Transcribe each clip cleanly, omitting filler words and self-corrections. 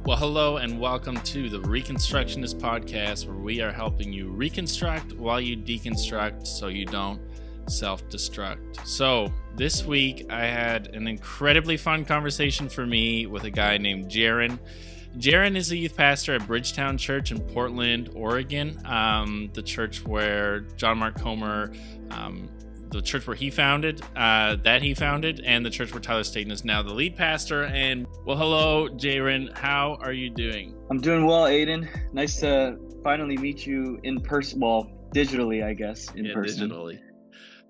Well, hello and welcome to the Reconstructionist podcast, where we are helping you reconstruct while you deconstruct so you don't self-destruct. So this week I had an incredibly fun conversation for me with a guy named Jarin. Jarin is a youth pastor at Bridgetown Church in Portland, Oregon, the church where John Mark Comer, the church where he founded, and the church where Tyler Staten is now the lead pastor. And well, hello, Jarin. How are you doing? I'm doing well, Aiden. Nice to finally meet you in person. Well, digitally, I guess, in person. Digitally.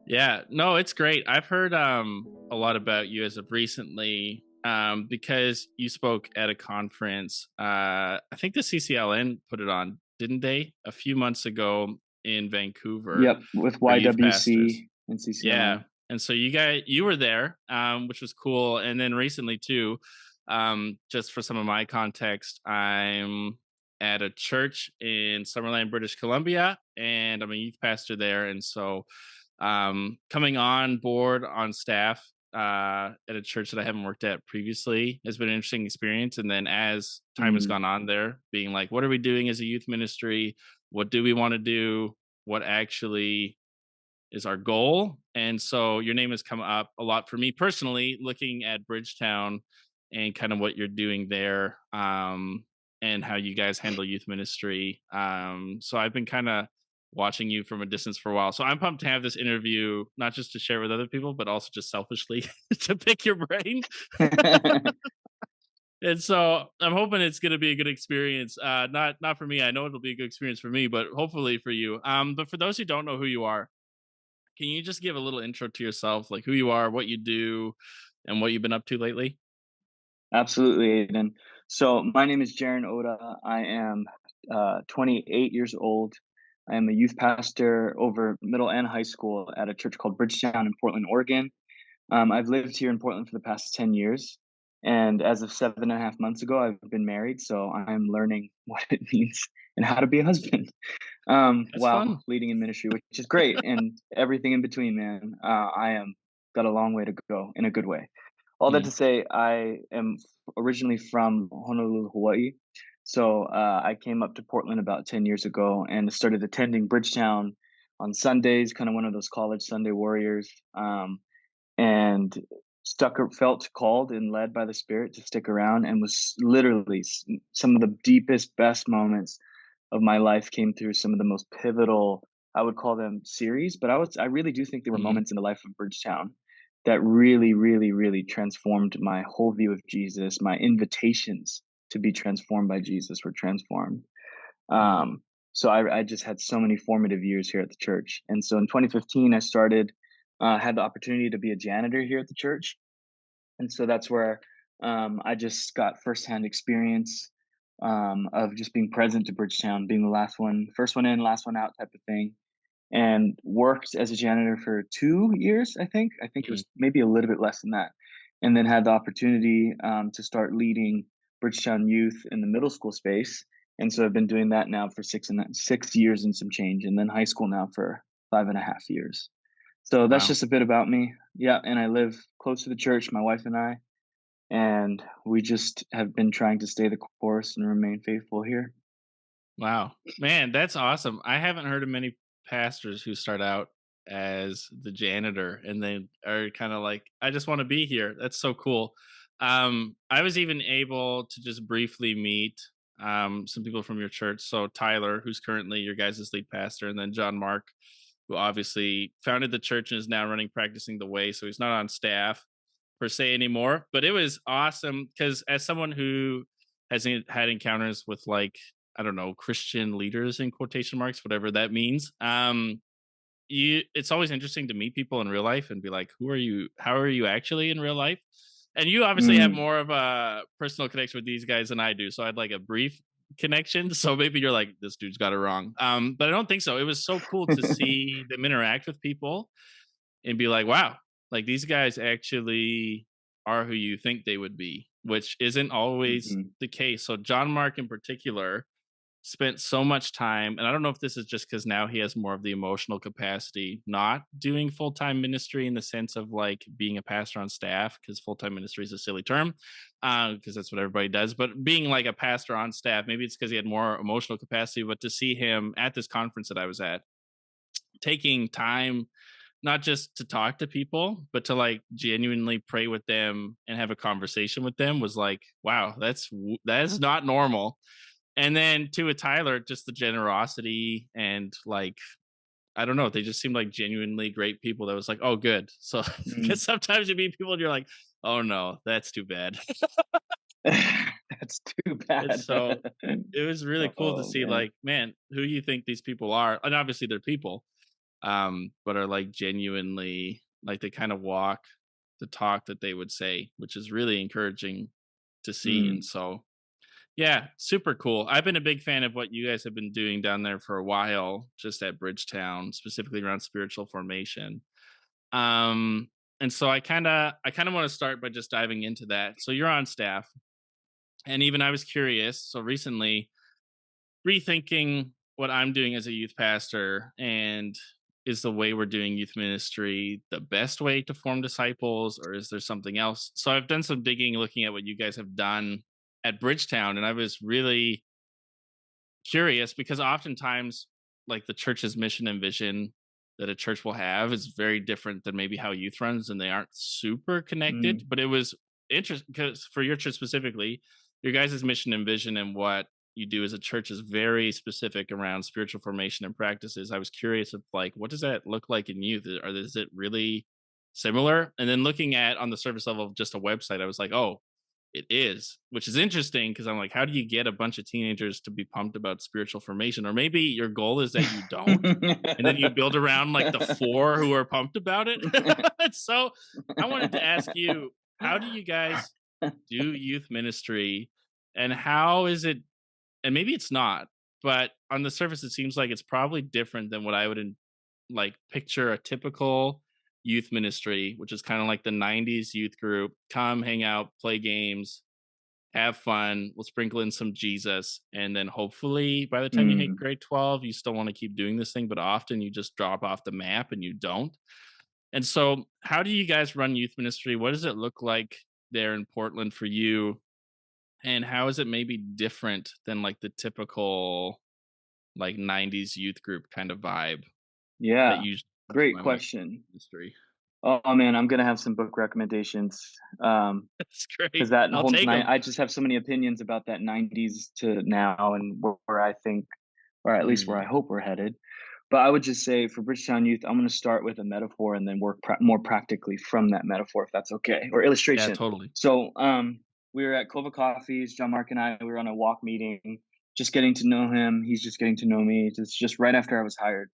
Yeah, no, it's great. I've heard a lot about you as of recently because you spoke at a conference. I think the CCLN put it on, didn't they? A few months ago in Vancouver. Yep, with YWC and CCLN. Yeah, and so you were there, which was cool. And then recently too, just for some of my context, I'm at a church in Summerland, British Columbia, and I'm a youth pastor there. And so coming on board on staff at a church that I haven't worked at previously has been an interesting experience. And then as time has gone on there, being like, what are we doing as a youth ministry? What do we want to do? What actually is our goal? And so your name has come up a lot for me personally, looking at Bridgetown and kind of what you're doing there, and how you guys handle youth ministry. So I've been kind of watching you from a distance for a while. So I'm pumped to have this interview, not just to share with other people, but also just selfishly to pick your brain. And so I'm hoping it's going to be a good experience. Not for me. I know it'll be a good experience for me, but hopefully for you. But for those who don't know who you are, can you just give a little intro to yourself, like who you are, what you do, and what you've been up to lately? Absolutely, Aiden. So my name is Jarin Oda. I am 28 years old. I am a youth pastor over middle and high school at a church called Bridgetown in Portland, Oregon. I've lived here in Portland for the past 10 years. And as of 7.5 months ago, I've been married. So I'm learning what it means and how to be a husband while Fun. leading in ministry, which is great. And everything in between, man. I am got a long way to go in a good way. All that to say, I am originally from Honolulu, Hawaii. So I came up to Portland about 10 years ago and started attending Bridgetown on Sundays, kind of one of those college Sunday warriors. And felt called and led by the Spirit to stick around, and was literally some of the deepest, best moments of my life came through some of the most pivotal, I would call them series, but I really do think there were moments in the life of Bridgetown that really, really, really transformed my whole view of Jesus. My invitations to be transformed by Jesus were transformed. So I just had so many formative years here at the church. And so in 2015, I had the opportunity to be a janitor here at the church. And so that's where I just got firsthand experience of just being present to Bridgetown, being the first one in, last one out type of thing. And worked as a janitor for 2 years, I think. I think it was maybe a little bit less than that. And then had the opportunity to start leading Bridgetown youth in the middle school space. And so I've been doing that now for 6 years and some change, and then high school now for 5.5 years. So that's just a bit about me. Yeah, and I live close to the church, my wife and I, and we just have been trying to stay the course and remain faithful here. Wow, man, that's awesome. I haven't heard of many pastors who start out as the janitor and they are kind of like, I just want to be here. That's so cool. I was even able to just briefly meet some people from your church. So Tyler, who's currently your guys' lead pastor, and then John Mark, who obviously founded the church and is now running Practicing the Way. So he's not on staff per se anymore. But it was awesome because as someone who has had encounters with, like, I don't know, Christian leaders in quotation marks, whatever that means. It's always interesting to meet people in real life and be like, who are you? How are you actually in real life? And you obviously have more of a personal connection with these guys than I do. So I'd like a brief connection. So maybe you're like, this dude's got it wrong. But I don't think so. It was so cool to see them interact with people and be like, wow, like these guys actually are who you think they would be, which isn't always the case. So John Mark in particular, spent so much time, and I don't know if this is just because now he has more of the emotional capacity, not doing full time ministry in the sense of like being a pastor on staff, because full time ministry is a silly term, because that's what everybody does. But being like a pastor on staff, maybe it's because he had more emotional capacity. But to see him at this conference that I was at, taking time not just to talk to people, but to like genuinely pray with them and have a conversation with them was like, wow, that is not normal. And then to with Tyler, just the generosity and like I don't know, they just seemed like genuinely great people that was like, oh good. So Mm. because sometimes you meet people and you're like, oh no, that's too bad. That's too And bad. so it was really cool to Oh, see man. like, man, who you think these people are. And obviously they're people, but are like genuinely like they kind of walk the talk that they would say, which is really encouraging to see. And Mm, so yeah, super cool. I've been a big fan of what you guys have been doing down there for a while, just at Bridgetown, specifically around spiritual formation. Um, and so I kind of want to start by just diving into that. So you're on staff, and even I was curious. So recently, rethinking what I'm doing as a youth pastor, and is the way we're doing youth ministry the best way to form disciples, or is there something else? So I've done some digging, looking at what you guys have done at Bridgetown, and I was really curious because oftentimes like the church's mission and vision that a church will have is very different than maybe how youth runs, and they aren't super connected. mm, But it was interesting because for your church specifically, your guys' mission and vision and what you do as a church is very specific around spiritual formation and practices. I was curious of like what does that look like in youth, or is it really similar? And then looking at on the surface level of just a website, I was like, oh, it is, which is interesting because I'm like, how do you get a bunch of teenagers to be pumped about spiritual formation? Or maybe your goal is that you don't, and then you build around like the four who are pumped about it. So I wanted to ask you, how do you guys do youth ministry, and how is it? And maybe it's not, but on the surface, it seems like it's probably different than what I would like picture a typical youth ministry, which is kind of like the 90s youth group come hang out, play games, have fun, we'll sprinkle in some Jesus, and then hopefully by the time you hit mm. grade 12 you still want to keep doing this thing, but often you just drop off the map and you don't. And so how do you guys run youth ministry? What does it look like there in Portland for you, and how is it maybe different than like the typical like 90s youth group kind of vibe that Yeah, usually comes to great my mind question. with ministry? Oh, man, I'm gonna have some book recommendations, That's because great. that I'll whole take ni them. I just have so many opinions about that '90s to now and where I think, or at least where I Mm, hope we're headed. But I would just say for Bridgetown Youth, I'm gonna start with a metaphor and then work more practically from that metaphor, if that's okay, or yeah, illustration. totally. So, we were at Cova Coffees, John Mark and I, we were on a walk meeting, just getting to know him. He's just getting to know me. Just right after I was hired.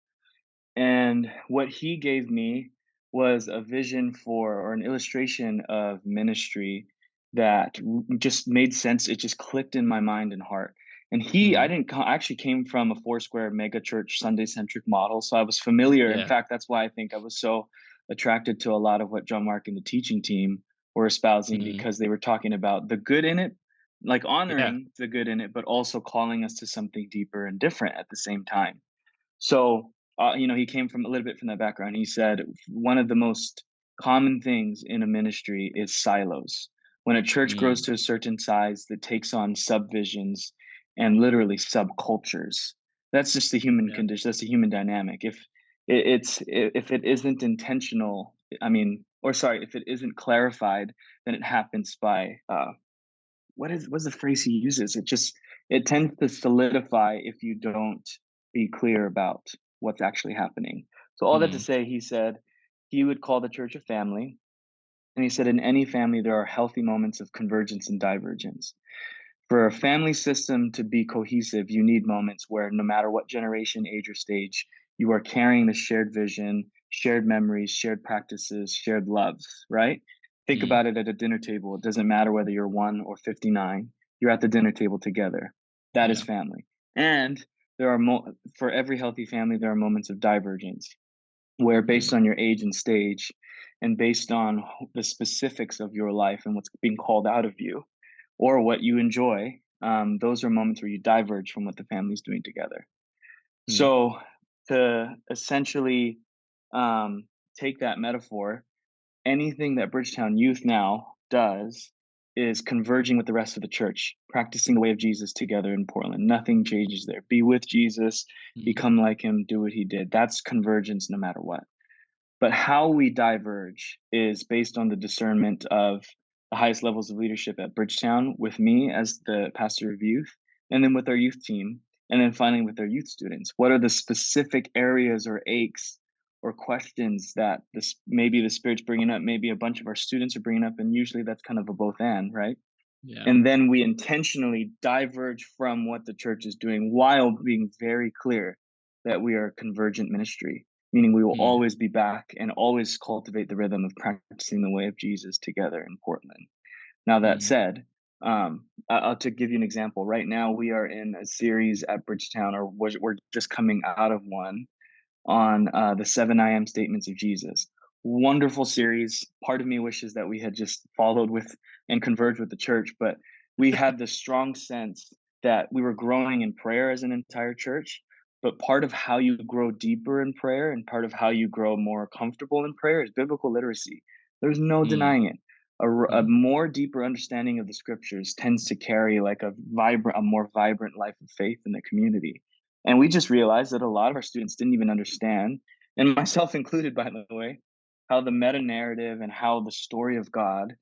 And what he gave me was a vision for, or an illustration of ministry that just made sense. It just clicked in my mind and heart. And I Mm, didn't, I actually came from a Foursquare mega church Sunday centric model. So I was familiar. In yeah. fact, that's why I think I was so attracted to a lot of what John Mark and the teaching team were espousing, Mm, because they were talking about the good in it, like yeah. honoring the good in it, but also calling us to something deeper and different at the same time. So, he came from a little bit from that background. He said one of the most common things in a ministry is silos. When a church grows Mm, to a certain size that takes on subvisions and literally subcultures, that's just the human yeah. condition. That's the human dynamic. If it isn't intentional, I mean, or sorry, if it isn't clarified, then it happens by what's the phrase he uses? It tends to solidify if you don't be clear about what's actually happening. So all that to Mm, say, he said he would call the church a family, and he said in any family there are healthy moments of convergence and divergence. For a family system to be cohesive, you need moments where no matter what generation, age, or stage, you are carrying the shared vision, shared memories, shared practices, shared loves, right? Think mm, about it at a dinner table. It doesn't matter whether you're 1 or 59, you're at the dinner table together. That is yeah. family. And for every healthy family, there are moments of divergence where, based Mm, on your age and stage, and based on the specifics of your life and what's being called out of you, or what you enjoy, those are moments where you diverge from what the family's doing together. Mm, So to essentially um, take that metaphor, anything that Bridgetown Youth now does is converging with the rest of the church, practicing the way of Jesus together in Portland. Nothing changes there. Be with Jesus, mm, become like him, do what he did. That's convergence no matter what. But how we diverge is based on the discernment of the highest levels of leadership at Bridgetown, with me as the pastor of youth, and then with our youth team, and then finally with our youth students. What are the specific areas or aches or questions that this maybe the Spirit's bringing up, maybe a bunch of our students are bringing up, and usually that's kind of a both and, right? yeah. And then we intentionally diverge from what the church is doing while being very clear that we are a convergent ministry, meaning we will Mm, always be back and always cultivate the rhythm of practicing the way of Jesus together in Portland. Now, that mm, said, I'll to give you an example. Right now, we are in a series at Bridgetown, or we're just coming out of one on the seven I am statements of Jesus. Wonderful series. Part of me wishes that we had just followed with and converged with the church, but we had the strong sense that we were growing in prayer as an entire church. But part of how you grow deeper in prayer and part of how you grow more comfortable in prayer is biblical literacy. There's no mm, denying it. A mm, more deeper understanding of the scriptures tends to carry like a more vibrant life of faith in the community. And we just realized that a lot of our students didn't even understand, and myself included, by the way, how the meta narrative and how the story of God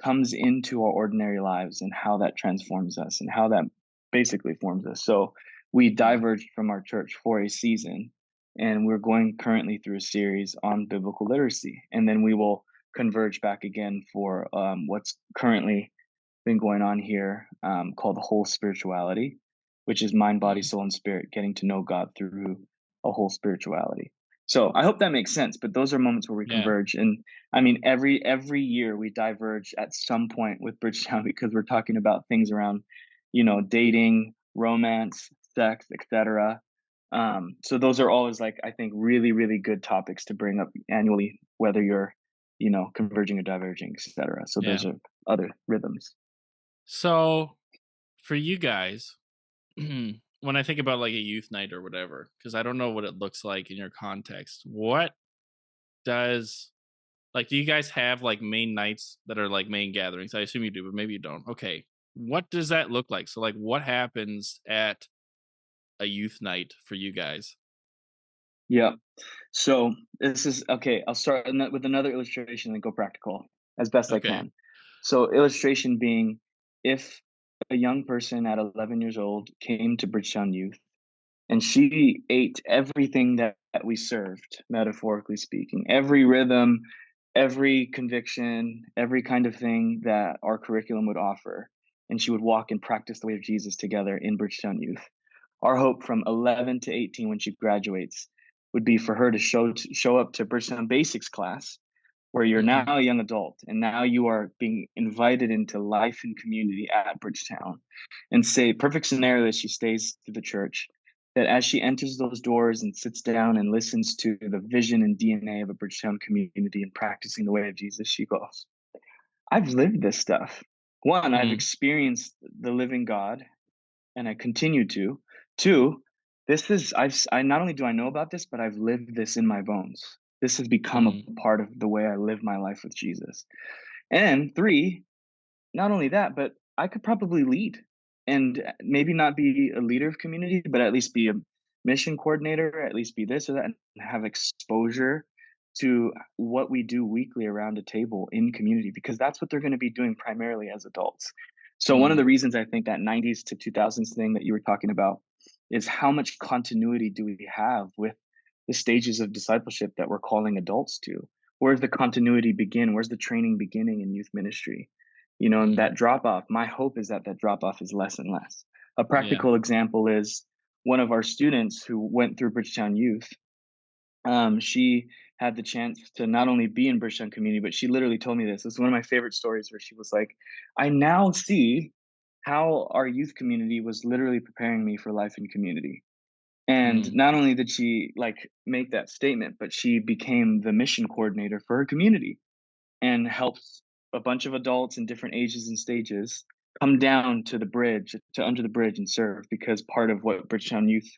comes into our ordinary lives and how that transforms us and how that basically forms us. So we mm, diverged from our church for a season, and we're going currently through a series on biblical literacy. And then we will converge back again for what's currently been going on here called whole spirituality, which is mind, body, mm. soul, and spirit, getting to know God through a whole spirituality. So I hope that makes sense. But those are moments where we Yeah. converge, and I mean every year we diverge at some point with Bridgetown because we're talking about things around, dating, romance, sex, etc. So those are always like I think really good topics to bring up annually, whether you're converging or diverging, etc. So Yeah. those are other rhythms. So for you guys, when I think about like a youth night or whatever, because I don't know what it looks like in your context, what does like do you guys have like main nights that are like main gatherings? I assume you do, but maybe you don't. Okay. What does that look like? So like what happens at a youth night for you guys? Yeah. So this is okay. I'll start with another illustration and go practical as best I Okay. can. So, illustration being if a young person at 11 years old came to Bridgetown Youth and she ate everything that we served, metaphorically speaking, every rhythm, every conviction, every kind of thing that our curriculum would offer, and she would walk and practice the way of Jesus together in Bridgetown Youth. Our hope from 11 to 18 when she graduates would be for her to show up to Bridgetown Basics class, where you're now Hmm. a young adult and now you are being invited into life and community at Bridgetown. And say, perfect scenario is she stays to the church, that as she enters those doors and sits down and listens to the vision and DNA of a Bridgetown community and practicing the way of Jesus, she goes, I've lived this stuff. One, I've Mm, experienced the living God and I continue to. Two, this is I not only do I know about this, but I've lived this in my bones. This has become mm, a part of the way I live my life with Jesus. And three, not only that, but I could probably lead and maybe not be a leader of community, but at least be a mission coordinator, at least be this or that, and have exposure to what we do weekly around a table in community because that's what they're going to be doing primarily as adults. So one of the mm, reasons I think that 90s to 2000s thing that you were talking about is how much continuity do we have with the stages of discipleship that we're calling adults to? Where's the continuity begin? Where's the training beginning in youth ministry? And mm, that drop off, my hope is that drop off is less and less. A yeah. practical example is one of our students who went through Bridgetown Youth. She had the chance to not only be in Bridgetown community, but she literally told me this. It's one of my favorite stories where she was like, I now see how our youth community was literally preparing me for life in community. And Mm, not only did she like make that statement, but she became the mission coordinator for her community and helps a bunch of adults in different ages and stages come down to the bridge, to under the bridge and serve, because part of what Bridgetown Youth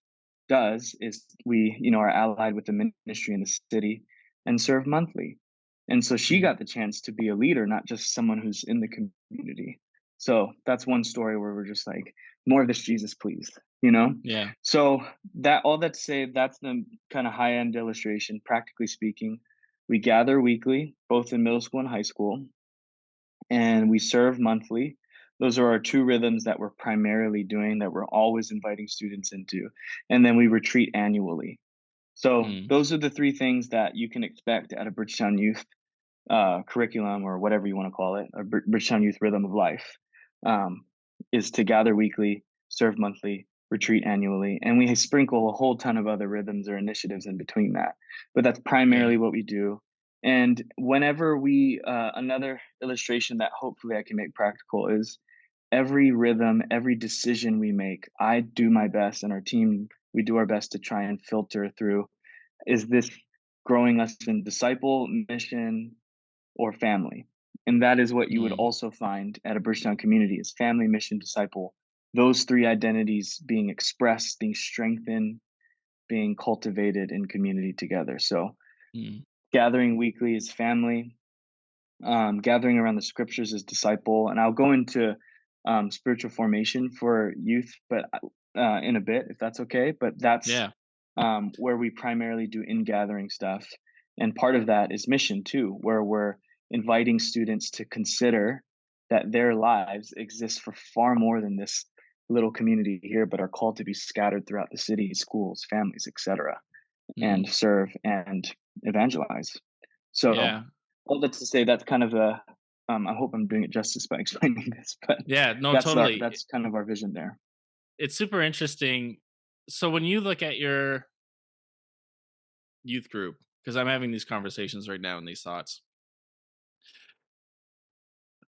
does is we, are allied with the ministry in the city and serve monthly. And so she Mm. got the chance to be a leader, not just someone who's in the community. So that's one story where we're just like, more of this Jesus, please, you know? Yeah. So that all that to say, that's the kind of high end illustration. Practically speaking, we gather weekly, both in middle school and high school, and we serve monthly. Those are our two rhythms that we're primarily doing, that we're always inviting students into. And then we retreat annually. So Mm. those are the three things that you can expect at a Bridgetown Youth curriculum, or whatever you want to call it, a Bridgetown Youth rhythm of life, um, is to gather weekly, serve monthly, retreat annually, and we sprinkle a whole ton of other rhythms or initiatives in between that. But that's Yeah. primarily what we do. And whenever we, another illustration that hopefully I can make practical is every rhythm, every decision we make, I do my best, and our team, we do our best to try and filter through, is this growing us in disciple, mission, or family? And that is what you would Mm. also find at a Bridgetown community, is family, mission, disciple. Those three identities being expressed, being strengthened, being cultivated in community together. So Mm. gathering weekly is family, gathering around the scriptures is disciple. And I'll go into spiritual formation for youth, but in a bit, if that's okay. But that's Yeah. where we primarily do in gathering stuff. And part of that is mission too, where we're inviting students to consider that their lives exist for far more than this little community here, but are called to be scattered throughout the city, schools, families, etc., and Mm. serve and evangelize. So Yeah. all that to say, that's kind of a, I hope I'm doing it justice by explaining this, but Yeah. No, totally. that's kind of our vision there. It's super interesting. So when you look at your youth group, because I'm having these conversations right now and these thoughts,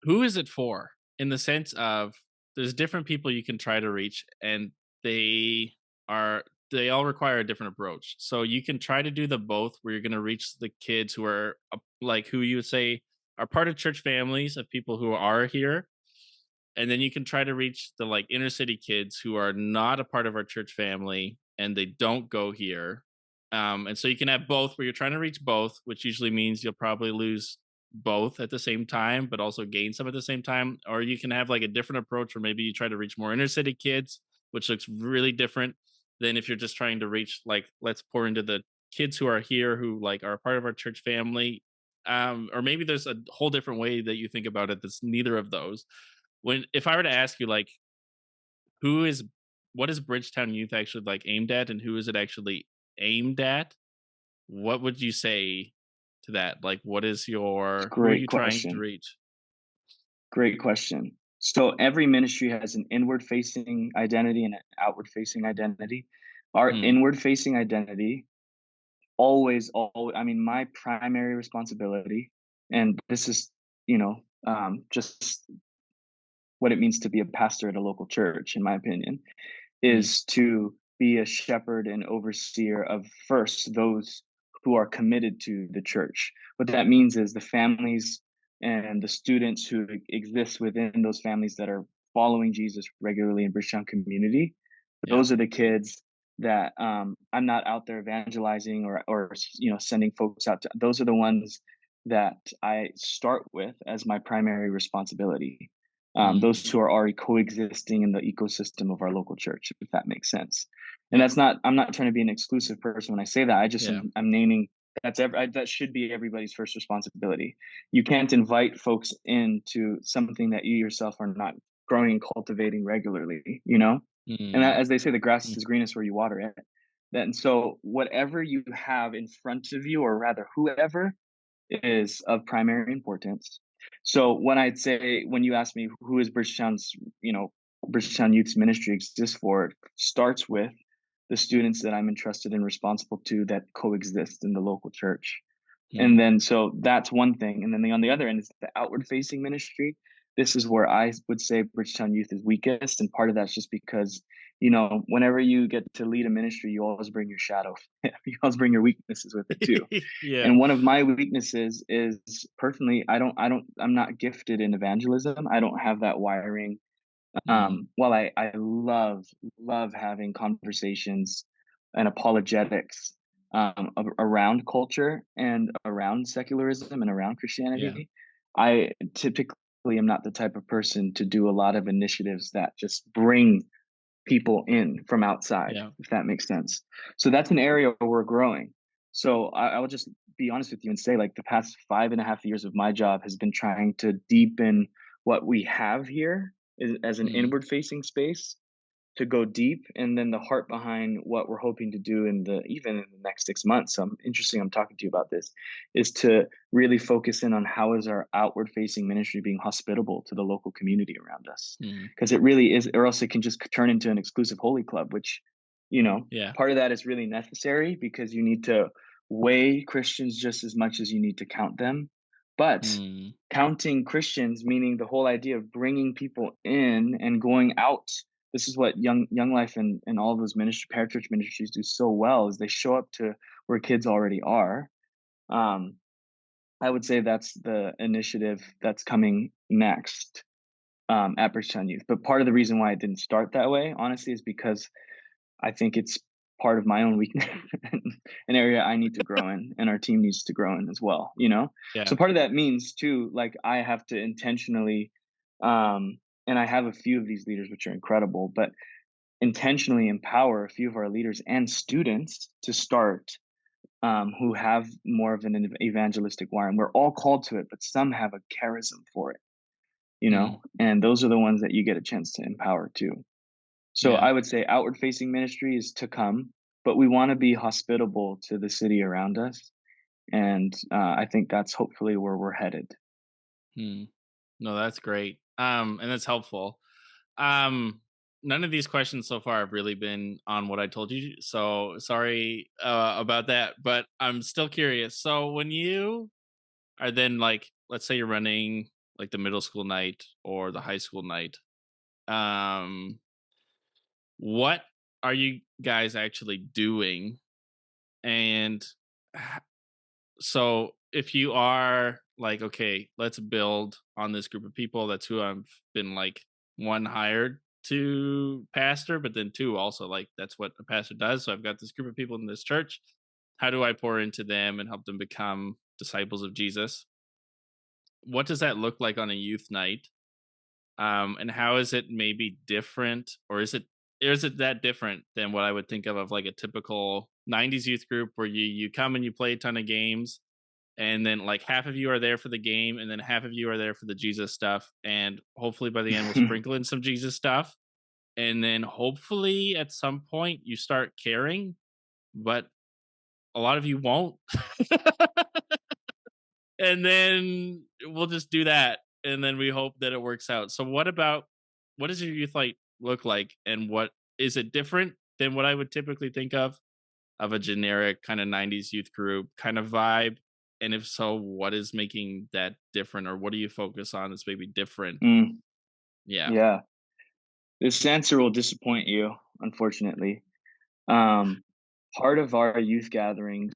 who is it for? In the sense of there's different people you can try to reach, and they are they all require a different approach. So you can try to do the both, where you're going to reach the kids who are like who you would say are part of church families of people who are here, and then you can try to reach the like inner city kids who are not a part of our church family and they don't go here. And so you can have both, where you're trying to reach both, which usually means you'll probably lose both at the same time but also gain some at the same time. Or you can have like a different approach where maybe you try to reach more inner city kids, which looks really different than if you're just trying to reach, like, let's pour into the kids who are here who like are a part of our church family. Or maybe there's a whole different way that you think about it that's neither of those. When if I were to ask you, like, who is what is Bridgetown Youth actually like aimed at, and who is it actually aimed at? What would you say to that? Like, what is your who are Great you trying to question. reach? Great question. So every ministry has an inward facing identity and an outward facing identity. Our Mm. inward facing identity always, I mean, my primary responsibility, and this is, just what it means to be a pastor at a local church, in my opinion, Mm. is to be a shepherd and overseer of first those who are committed to the church. What that means is the families and the students who exist within those families that are following Jesus regularly in Bridgetown community. Yeah. Those are the kids that I'm not out there evangelizing or sending folks out to. Those are the ones that I start with as my primary responsibility, Mm. those who are already coexisting in the ecosystem of our local church, if that makes sense. And Yeah. that's not, I'm not trying to be an exclusive person when I say that. I just Yeah. I'm naming that should be everybody's first responsibility. You can't invite folks into something that you yourself are not growing and cultivating regularly, you know? And Mm. as they say, the grass Mm. is greenest where you water it. And so whatever you have in front of you, or rather whoever, is of primary importance. So when you ask me who is Bridgetown's, Bridgetown Youth's ministry exists for, it starts with the students that I'm entrusted and responsible to that coexist in the local church. Mm. And then so that's one thing. And then on the other end is the outward facing ministry. This is where I would say Bridgetown Youth is weakest. And part of that's just because, whenever you get to lead a ministry, you always bring your shadow. You always bring your weaknesses with it too. Yeah. And one of my weaknesses is, personally, I'm not gifted in evangelism. I don't have that wiring. Mm. While I love having conversations and apologetics around culture and around secularism and around Yeah. Christianity, I typically am not the type of person to do a lot of initiatives that just bring people in from outside, Yeah. if that makes sense. So that's an area where we're growing. So I will just be honest with you and say, like, the past 5.5 years of my job has been trying to deepen what we have here as an Mm. inward facing space to go deep, and then the heart behind what we're hoping to do in the even in the next 6 months. Interesting. I'm talking to you about this is to really focus in on how is our outward facing ministry being hospitable to the local community around us, Mm. because it really is, or else it can just turn into an exclusive holy club, which Yeah. part of that is really necessary because you need to weigh Christians just as much as you need to count them. But Mm. counting Christians, meaning the whole idea of bringing people in and going out. This is what Young Life and all those ministry parachurch ministries do so well is they show up to where kids already are. Um, I would say that's the initiative that's coming next at Bridgetown Youth. But part of the reason why it didn't start that way, honestly, is because I think it's part of my own weakness, an area I need to grow in, and our team needs to grow in as well. So Yeah. part of that means too, like I have to intentionally, um, and I have a few of these leaders which are incredible, but intentionally empower a few of our leaders and students to start, who have more of an evangelistic wire, and we're all called to it, but some have a charism for it, Mm. and those are the ones that you get a chance to empower too. So Yeah. I would say outward facing ministry is to come, but we want to be hospitable to the city around us. And I think that's hopefully where we're headed. Mm. No, that's great. And that's helpful. Um, None of these questions so far have really been on what I told you. So sorry about that, but I'm still curious. So when you are then like, let's say you're running like the middle school night or the high school night, um, what are you guys actually doing? And so if you are like, okay, let's build on this group of people, that's who I've been like one hired to pastor, but then two also like that's what a pastor does. So I've got this group of people in this church. How do I pour into them and help them become disciples of Jesus? What does that look like on a youth night? And how is it maybe different, or is it that different than what I would think of like a typical '90s youth group where you come and you play a ton of games, and then like half of you are there for the game and then half of you are there for the Jesus stuff, and hopefully by the end we'll sprinkle in some Jesus stuff, and then hopefully at some point you start caring, but a lot of you won't. And then we'll just do that, and then we hope that it works out. So what does your youth light look like, and what is it different than what I would typically think of a generic kind of '90s youth group kind of vibe? And if so, what is making that different, or what do you focus on that's maybe different? Mm, Yeah. yeah, this answer will disappoint you, unfortunately. Um, Part of our youth gatherings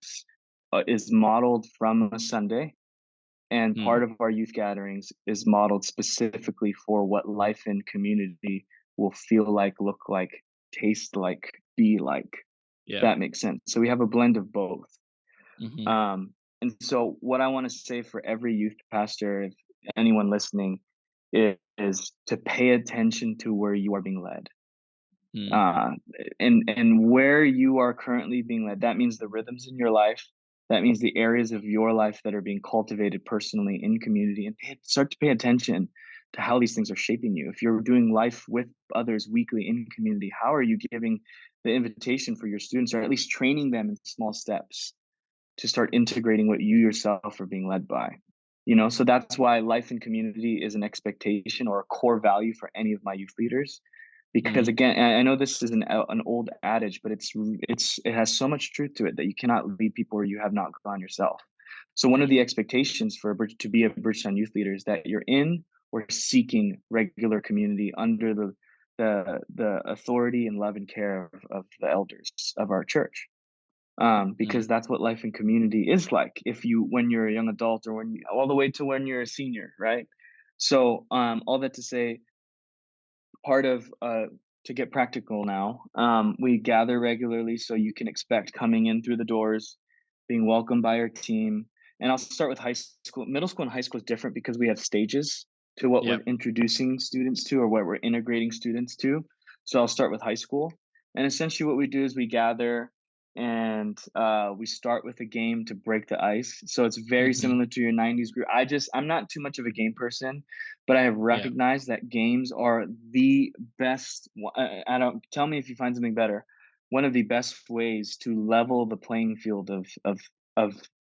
is modeled from a Sunday, and Mm, part of our youth gatherings is modeled specifically for what life in community will feel like, look like, taste like, be like. yeah. That makes sense. So we have a blend of both. Hmm. And so, what I want to say for every youth pastor, if anyone listening, is to pay attention to where you are being led, Mm, uh, and where you are currently being led. That means the rhythms in your life. That means the areas of your life that are being cultivated personally in community, and start to pay attention to how these things are shaping you. If you're doing life with others weekly in community, how are you giving the invitation for your students, or at least training them in small steps to start integrating what you yourself are being led by? So that's why life in community is an expectation or a core value for any of my youth leaders, because mm, again, I know this is an old adage, but it has so much truth to it that you cannot lead people where you have not gone yourself. So one of the expectations for to be a Bridgetown youth leader is that you're in or seeking regular community under the authority and love and care of the elders of our church, mm, because that's what life in community is like. If you when you're a young adult, or all the way to when you're a senior, right? So all that to say, part of to get practical now, we gather regularly, so you can expect coming in through the doors, being welcomed by our team. And I'll start with high school. Middle school and high school is different because we have stages to what we're Yep. introducing students to, or what we're integrating students to. So I'll start with high school. And essentially what we do is we gather, and we start with a game to break the ice. So it's very Mhm. similar to your 90s group. I'm not too much of a game person, but I have Yeah. recognized that games are the best. I don't, tell me if you find something better. One of the best ways to level the playing field of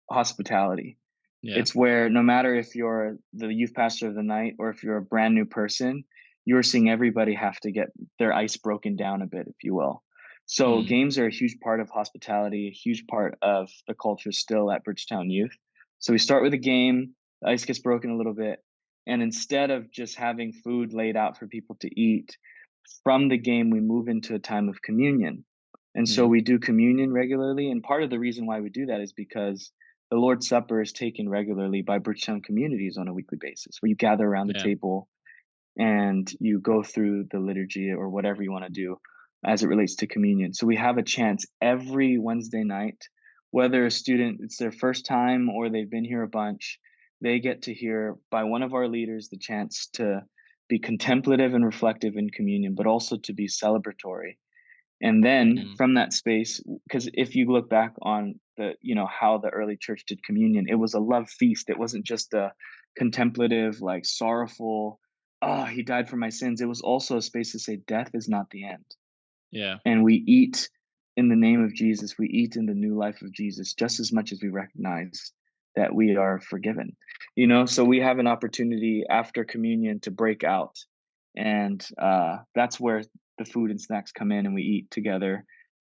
hospitality. Yeah. It's where no matter if you're the youth pastor of the night or if you're a brand new person, you're seeing everybody have to get their ice broken down a bit, if you will. So Mm. games are a huge part of hospitality, a huge part of the culture still at Bridgetown Youth. So we start with a game, the ice gets broken a little bit, and instead of just having food laid out for people to eat, from the game we move into a time of communion. And so Mm. we do communion regularly, and part of the reason why we do that is because the Lord's Supper is taken regularly by Bridgetown communities on a weekly basis, where you gather around the Yeah. table and you go through the liturgy or whatever you want to do as it relates to communion. So we have a chance every Wednesday night, whether a student it's their first time or they've been here a bunch, they get to hear by one of our leaders the chance to be contemplative and reflective in communion, but also to be celebratory. And then Mm. from that space, because if you look back on the, how the early church did communion, it was a love feast. It wasn't just a contemplative, like sorrowful, oh, he died for my sins. It was also a space to say death is not the end. Yeah. And we eat in the name of Jesus. We eat in the new life of Jesus just as much as we recognize that we are forgiven. So we have an opportunity after communion to break out. And that's where the food and snacks come in and we eat together.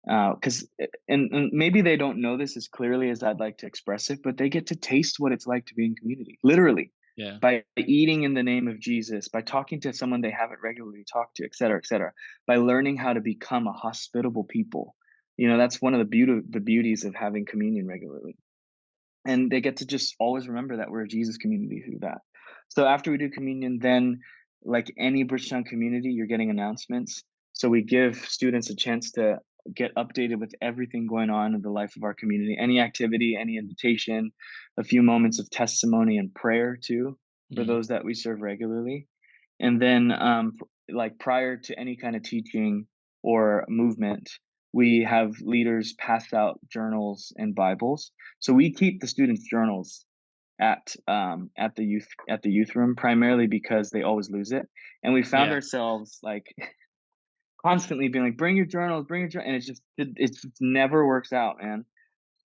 Because and maybe they don't know this as clearly as I'd like to express it, but they get to taste what it's like to be in community, literally, Yeah. by eating in the name of Jesus, by talking to someone they haven't regularly talked to, et cetera, by learning how to become a hospitable people. That's one of the beauties of having communion regularly, and they get to just always remember that we're a Jesus community through that. So after we do communion, then like any Bridgetown community, you're getting announcements. So we give students a chance to get updated with everything going on in the life of our community, any activity, any invitation, a few moments of testimony and prayer too for Mm. those that we serve regularly. And then like prior to any kind of teaching or movement, we have leaders pass out journals and Bibles. So we keep the students' journals at the youth room primarily because they always lose it, and we found Yeah. ourselves like constantly being like, bring your journal," and it just never works out, man.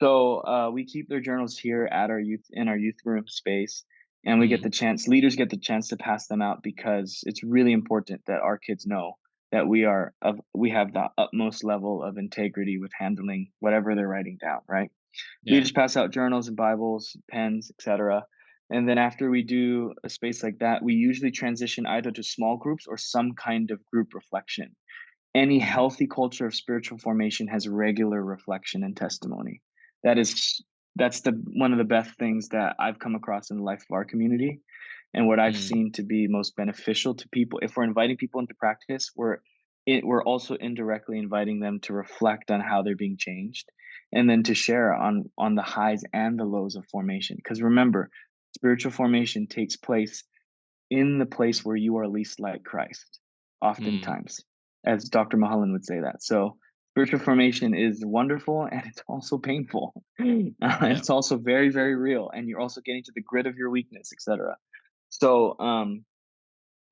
So we keep their journals here at our youth room space, and we get Mm. the chance. Leaders get the chance to pass them out because it's really important that our kids know that we have the utmost level of integrity with handling whatever they're writing down. Right? Yeah. Leaders pass out journals and Bibles, pens, etc. And then after we do a space like that, we usually transition either to small groups or some kind of group reflection. Any Mm. healthy culture of spiritual formation has regular reflection and testimony. That is that's the one of the best things that I've come across in the life of our community, and what I've Mm. seen to be most beneficial to people. If we're inviting people into practice, we're also indirectly inviting them to reflect on how they're being changed, and then to share on the highs and the lows of formation. Because remember, spiritual formation takes place in the place where you are least like Christ, Mm. oftentimes, as Dr. Mulholland would say that. So, spiritual formation is wonderful and it's also painful. Yeah. It's also very, very real, and you're also getting to the grit of your weakness, etc. So,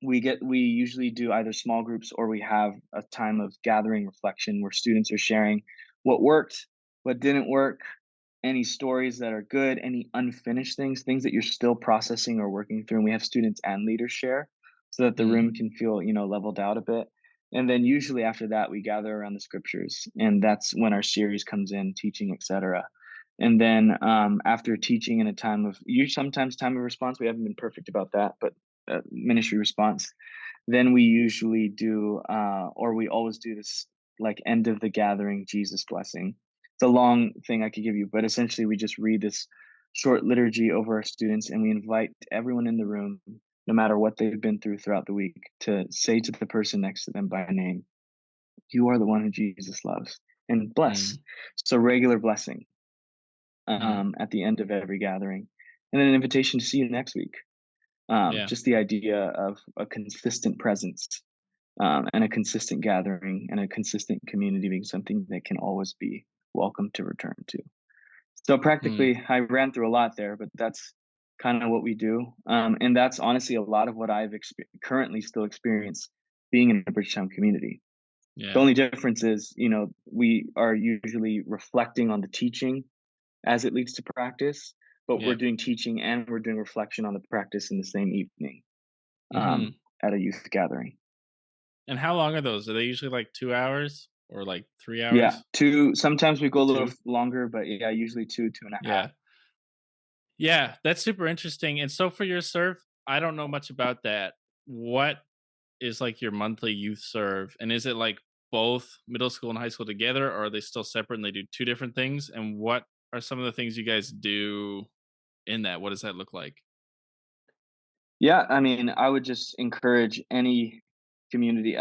we usually do either small groups or we have a time of gathering reflection where students are sharing what worked, what didn't work, any stories that are good, any unfinished things that you're still processing or working through. And we have students and leaders share so that the Mm. room can feel, leveled out a bit. And then usually after that, we gather around the scriptures, and that's when our series comes in, teaching, etc. And then after teaching in a time of you sometimes time of response, we haven't been perfect about that, but ministry response, then we usually do, or we always do this like end of the gathering Jesus blessing. It's a long thing I could give you, but essentially we just read this short liturgy over our students and we invite everyone in the room no matter what they've been through throughout the week, to say to the person next to them by name, "You are the one who Jesus loves," and bless. Mm, So regular blessing mm, at the end of every gathering, and then an invitation to see you next week. yeah. Just the idea of a consistent presence and a consistent gathering and a consistent community being something that can always be welcome to return to. So Mm, practically, I ran through a lot there, but that's kind of what we do, and that's honestly a lot of what currently still experience being in a Bridgetown community. The yeah. only difference is, we are usually reflecting on the teaching as it leads to practice, but we're Yeah. doing teaching and we're doing reflection on the practice in the same evening Hmm. at a youth gathering. And how long are those? Are they usually like 2 hours or like three Yeah, hours? two. Sometimes we go a little Two. longer, but yeah, usually two and a half. Yeah. Yeah. That's super interesting. And so for your serve, I don't know much about that. What is like your monthly youth serve? And is it like both middle school and high school together, or are they still separate and they do two different things? And what are some of the things you guys do in that? What does that look like? Yeah, I mean, I would just encourage any community.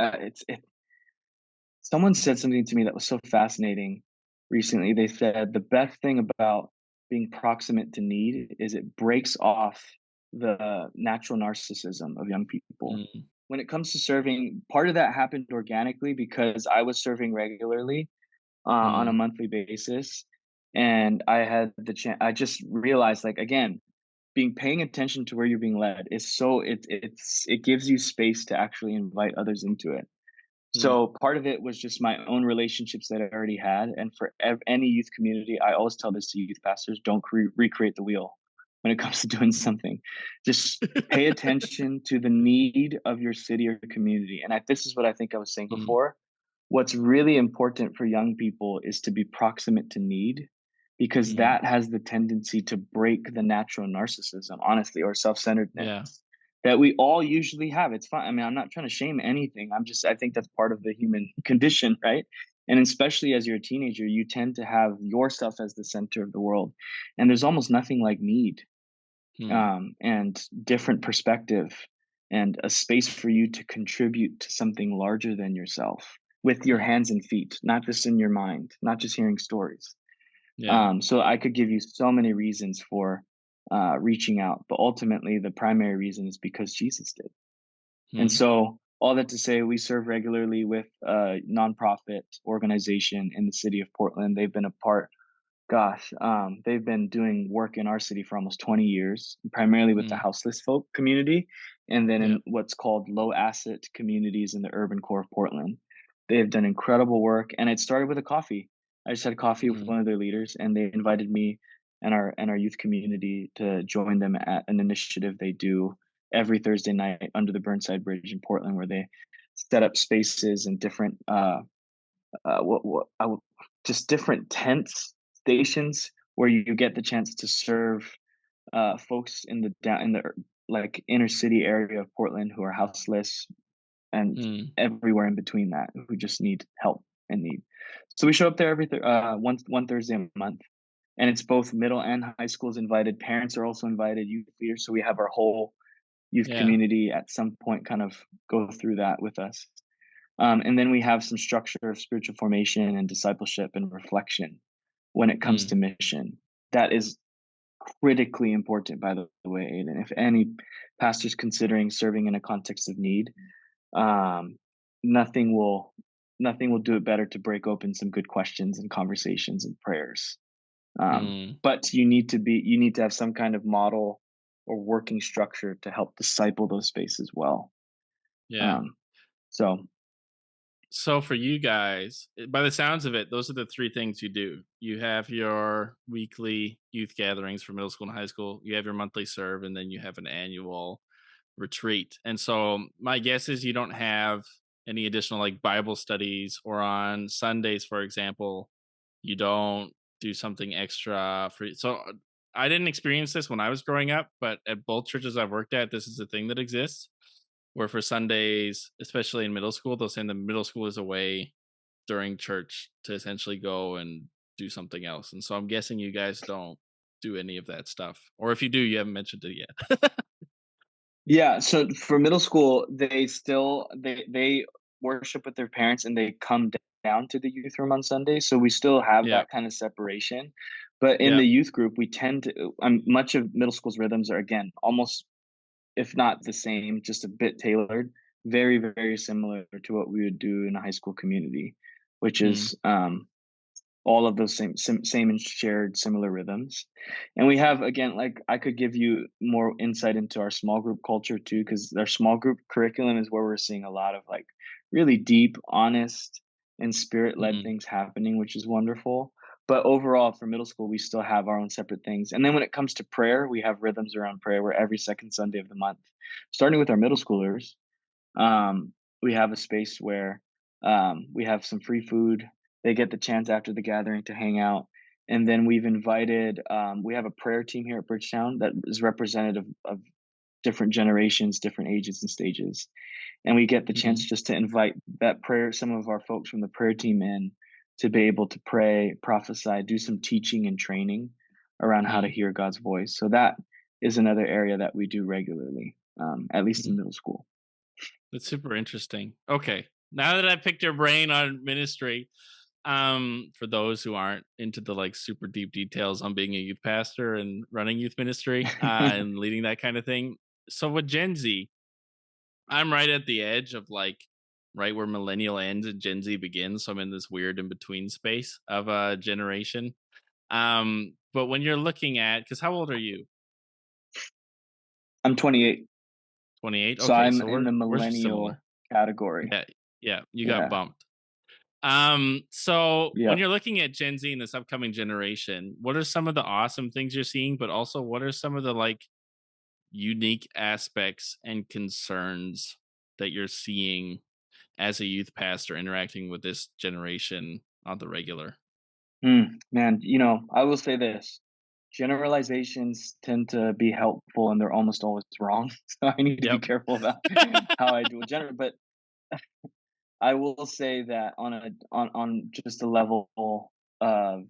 Someone said something to me that was so fascinating recently. They said the best thing about being proximate to need is it breaks off the natural narcissism of young people. Mm, When it comes to serving, part of that happened organically because I was serving regularly on a mm, monthly basis, and I had the chance. I just realized, like, again, being paying attention to where you're being led is so it gives you space to actually invite others into it. mm, So part of it was just my own relationships that I already had, and for any youth community, I always tell this to youth pastors: don't recreate the wheel when it comes to doing something. Just pay attention to the need of your city or community. And this is what I think I was saying mm, before. What's really important for young people is to be proximate to need, because mm, that has the tendency to break the natural narcissism, honestly, or self-centeredness yeah. that we all usually have. It's fine. I mean, I'm not trying to shame anything. I think that's part of the human condition, right? And especially as you're a teenager, you tend to have yourself as the center of the world. And there's almost nothing like need Mm, and different perspective and a space for you to contribute to something larger than yourself with your mm, hands and feet, not just in your mind, not just hearing stories. yeah. So I could give you so many reasons for reaching out, but ultimately the primary reason is because Jesus did. And Mm, so all that to say, we serve regularly with a nonprofit organization in the city of Portland. They've been a part Gosh, they've been doing work in our city for almost 20 years, primarily with the mm, houseless folk community, and then yeah. in what's called low asset communities in the urban core of Portland. They have done incredible work, and it started with a coffee. I just had coffee with Mm, one of their leaders, and they invited me and our youth community to join them at an initiative they do every Thursday night under the Burnside Bridge in Portland, where they set up spaces and different what I would just different tent stations where you get the chance to serve folks in the like inner city area of Portland who are houseless and mm, everywhere in between that who just need help and need. So we show up there one Thursday a month, and it's both middle and high schools invited. Parents are also invited. Youth leaders. So we have our whole youth yeah. community at some point kind of go through that with us. And then we have some structure of spiritual formation and discipleship and reflection when it comes Mm, to mission. That is critically important, by the way, Aiden. If any pastor's considering serving in a context of need, um, nothing will nothing will do it better to break open some good questions and conversations and prayers. mm, But you need to have some kind of model or working structure to help disciple those spaces well. yeah. Um, so So for you guys, by the sounds of it, those are the three things you do. You have your weekly youth gatherings for middle school and high school. You have your monthly serve, and then you have an annual retreat. And so my guess is you don't have any additional like Bible studies, or on Sundays, for example, you don't do something extra for. So I didn't experience this when I was growing up, but at both churches I've worked at, this is a thing that exists. Where for Sundays, especially in middle school, they'll send the middle schoolers away during church to essentially go and do something else. And so I'm guessing you guys don't do any of that stuff. Or if you do, you haven't mentioned it yet. Yeah, so for middle school, they worship with their parents and they come down to the youth room on Sunday, so we still have Yeah. that kind of separation. But in Yeah. the youth group, we tend to much of middle school's rhythms are again almost, if not the same, just a bit tailored, very, very similar to what we would do in a high school community, which Mm, is all of those same and shared similar rhythms. And we have, again, like, I could give you more insight into our small group culture too, because our small group curriculum is where we're seeing a lot of like really deep, honest, and spirit led mm, things happening, which is wonderful. But overall, for middle school, we still have our own separate things. And then when it comes to prayer, we have rhythms around prayer where every second Sunday of the month, starting with our middle schoolers, um, we have a space where we have some free food. They get the chance after the gathering to hang out. And then we have a prayer team here at Bridgetown that is representative of different generations, different ages and stages. And we get the chance mm, just to invite some of our folks from the prayer team in to be able to pray, prophesy, do some teaching and training around how to mm, hear God's voice. So that is another area that we do regularly, at least in mm. middle school. That's super interesting. Okay. Now that I picked your brain on ministry, for those who aren't into the like super deep details on being a youth pastor and running youth ministry, and leading that kind of thing. So with Gen Z, I'm right at the edge of like right where millennial ends and Gen Z begins. So I'm in this weird in between space of a generation. But when you're looking at, because how old are you? I'm 28, 28. so Okay, I'm so in the we're similar. millennial category. Yeah, yeah, you got Yeah. bumped. So when Yep. you're looking at Gen Z and this upcoming generation, what are some of the awesome things you're seeing, but also what are some of the like unique aspects and concerns that you're seeing as a youth pastor interacting with this generation on the regular? Man, I will say this. Generalizations tend to be helpful and they're almost always wrong. So I need to be Yep. careful about how I do a general, but I will say that on just a level of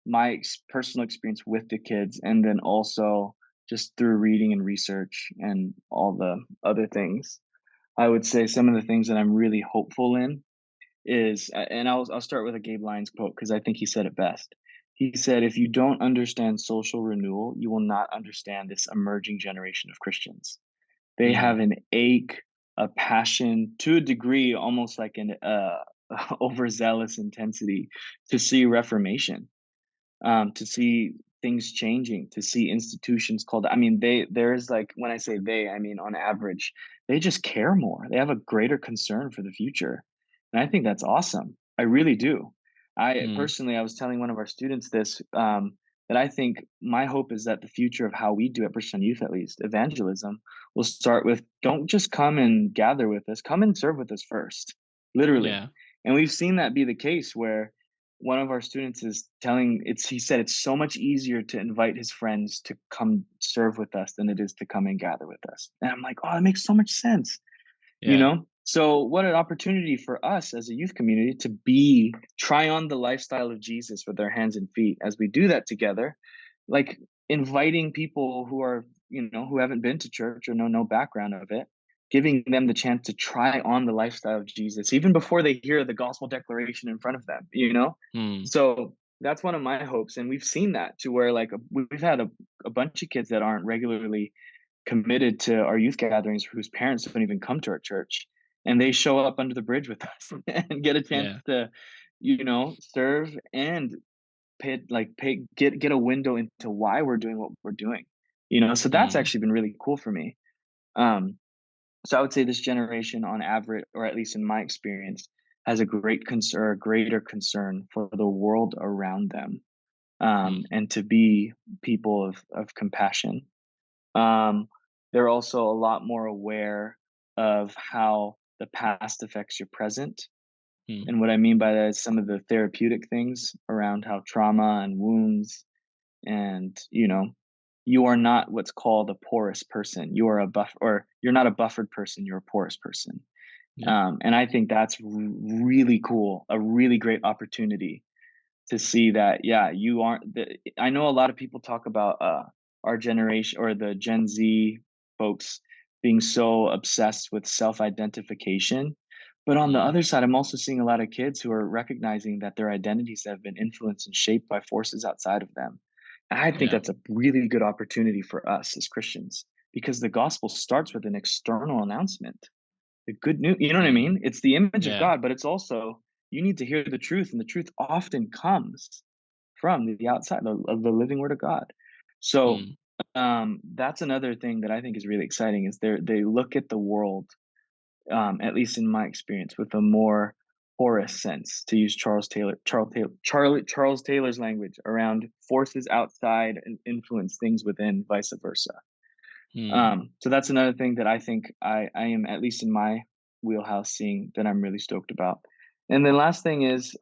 my personal experience with the kids, and then also just through reading and research and all the other things, I would say some of the things that I'm really hopeful in and I'll start with a Gabe Lyons quote because I think he said it best. He said, "If you don't understand social renewal, you will not understand this emerging generation of Christians. They Mm, have an ache, a passion, to a degree, almost like an overzealous intensity to see reformation, to see things changing, to see institutions called. I mean, there's like when I say they, I mean on average, they just care more. They have a greater concern for the future, and I think that's awesome. I really do. I mm, personally, I was telling one of our students this, that I think my hope is that the future of how we do at Bridgetown Youth, at least evangelism, will start with don't just come and gather with us, come and serve with us first, literally. yeah. And we've seen that be the case where one of our students is telling it's he said it's so much easier to invite his friends to come serve with us than it is to come and gather with us. And I'm like, oh, that makes so much sense, Yeah. so what an opportunity for us as a youth community to be try on the lifestyle of Jesus with our hands and feet as we do that together, like inviting people who are, who haven't been to church or know no background of it, giving them the chance to try on the lifestyle of Jesus even before they hear the gospel declaration in front of them. Mm, So that's one of my hopes, and we've seen that to where like we've had a bunch of kids that aren't regularly committed to our youth gatherings whose parents don't even come to our church, and they show up under the bridge with us and get a chance yeah. to serve and get a window into why we're doing what we're doing, so that's Mm, actually been really cool for me. Um so I would say this generation on average, or at least in my experience, has a greater concern for the world around them, mm, and to be people of compassion. um, they're also a lot more aware of how the past affects your present. mm, And what I mean by that is some of the therapeutic things around how trauma and wounds and, you are not what's called a porous person. You are or you're not a buffered person. You're a porous person. yep. And I think that's really cool, a really great opportunity to see that, yeah, you aren't I know a lot of people talk about our generation or the Gen Z folks being so obsessed with self-identification. But on the Mm, other side, I'm also seeing a lot of kids who are recognizing that their identities have been influenced and shaped by forces outside of them. And I think yeah. that's a really good opportunity for us as Christians because the gospel starts with an external announcement. The good news, you know what I Mm, mean? It's the image of yeah. God, but it's also you need to hear the truth, and the truth often comes from the outside of the living word of God. So Mm, that's another thing that I think is really exciting is they look at the world, at least in my experience, with a more porous sense, to use Charles Taylor's language around forces outside and influence things within, vice versa. mm, So that's another thing that I think I am, at least in my wheelhouse, seeing that I'm really stoked about. And then last thing is,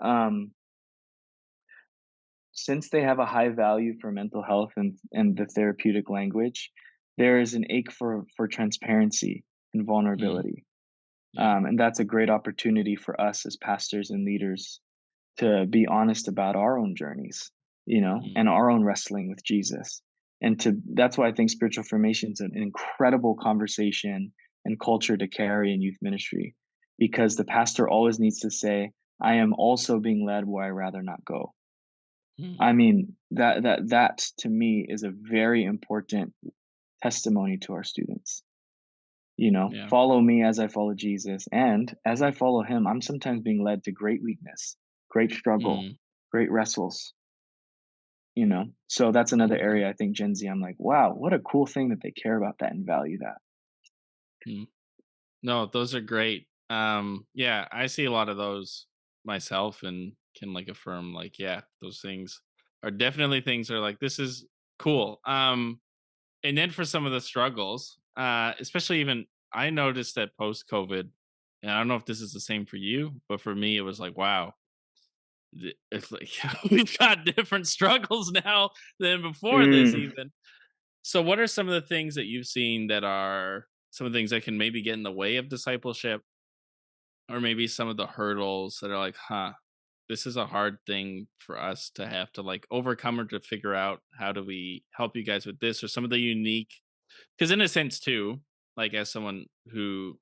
since they have a high value for mental health and the therapeutic language, there is an ache for transparency and mm, vulnerability. yeah. And that's a great opportunity for us as pastors and leaders to be honest about our own journeys, Mm, and our own wrestling with Jesus. And that's why I think spiritual formation is an incredible conversation and culture to carry in youth ministry, because the pastor always needs to say, I am also being led where I rather not go. mm, I mean, that to me is a very important testimony to our students. yeah. Follow me as I follow Jesus. And as I follow him, I'm sometimes being led to great weakness, great struggle, Mm, great wrestles. So that's another okay. area I think Gen Z, I'm like, wow, what a cool thing that they care about that and value that. Mm. No, those are great. Yeah, I see a lot of those myself and can like affirm like, yeah, those things are definitely things that are like this is cool. And then for some of the struggles, especially even I noticed that post COVID, and I don't know if this is the same for you, but for me it was like, wow, it's like we've got different struggles now than before this Mm. even. So what are some of the things that you've seen that are some of the things that can maybe get in the way of discipleship, or maybe some of the hurdles that are like, huh, this is a hard thing for us to have to like overcome or to figure out how do we help you guys with this, or some of the unique, because in a sense too, like as someone who,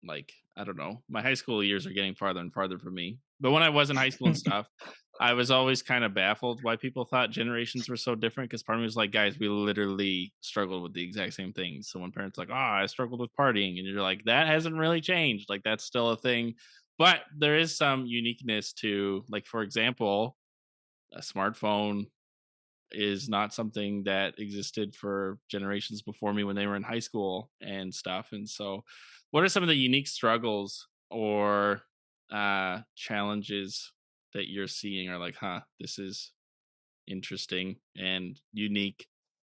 like, I don't know, my high school years are getting farther and farther for me. But when I was in high school and stuff, I was always kind of baffled why people thought generations were so different. Because part of me was like, guys, we literally struggled with the exact same things. So when parents are like, oh, I struggled with partying, and you're like, that hasn't really changed. Like that's still a thing. But there is some uniqueness to, like, for example, a smartphone is not something that existed for generations before me when they were in high school and stuff. And so, what are some of the unique struggles or challenges that you're seeing? Are like, huh, this is interesting and unique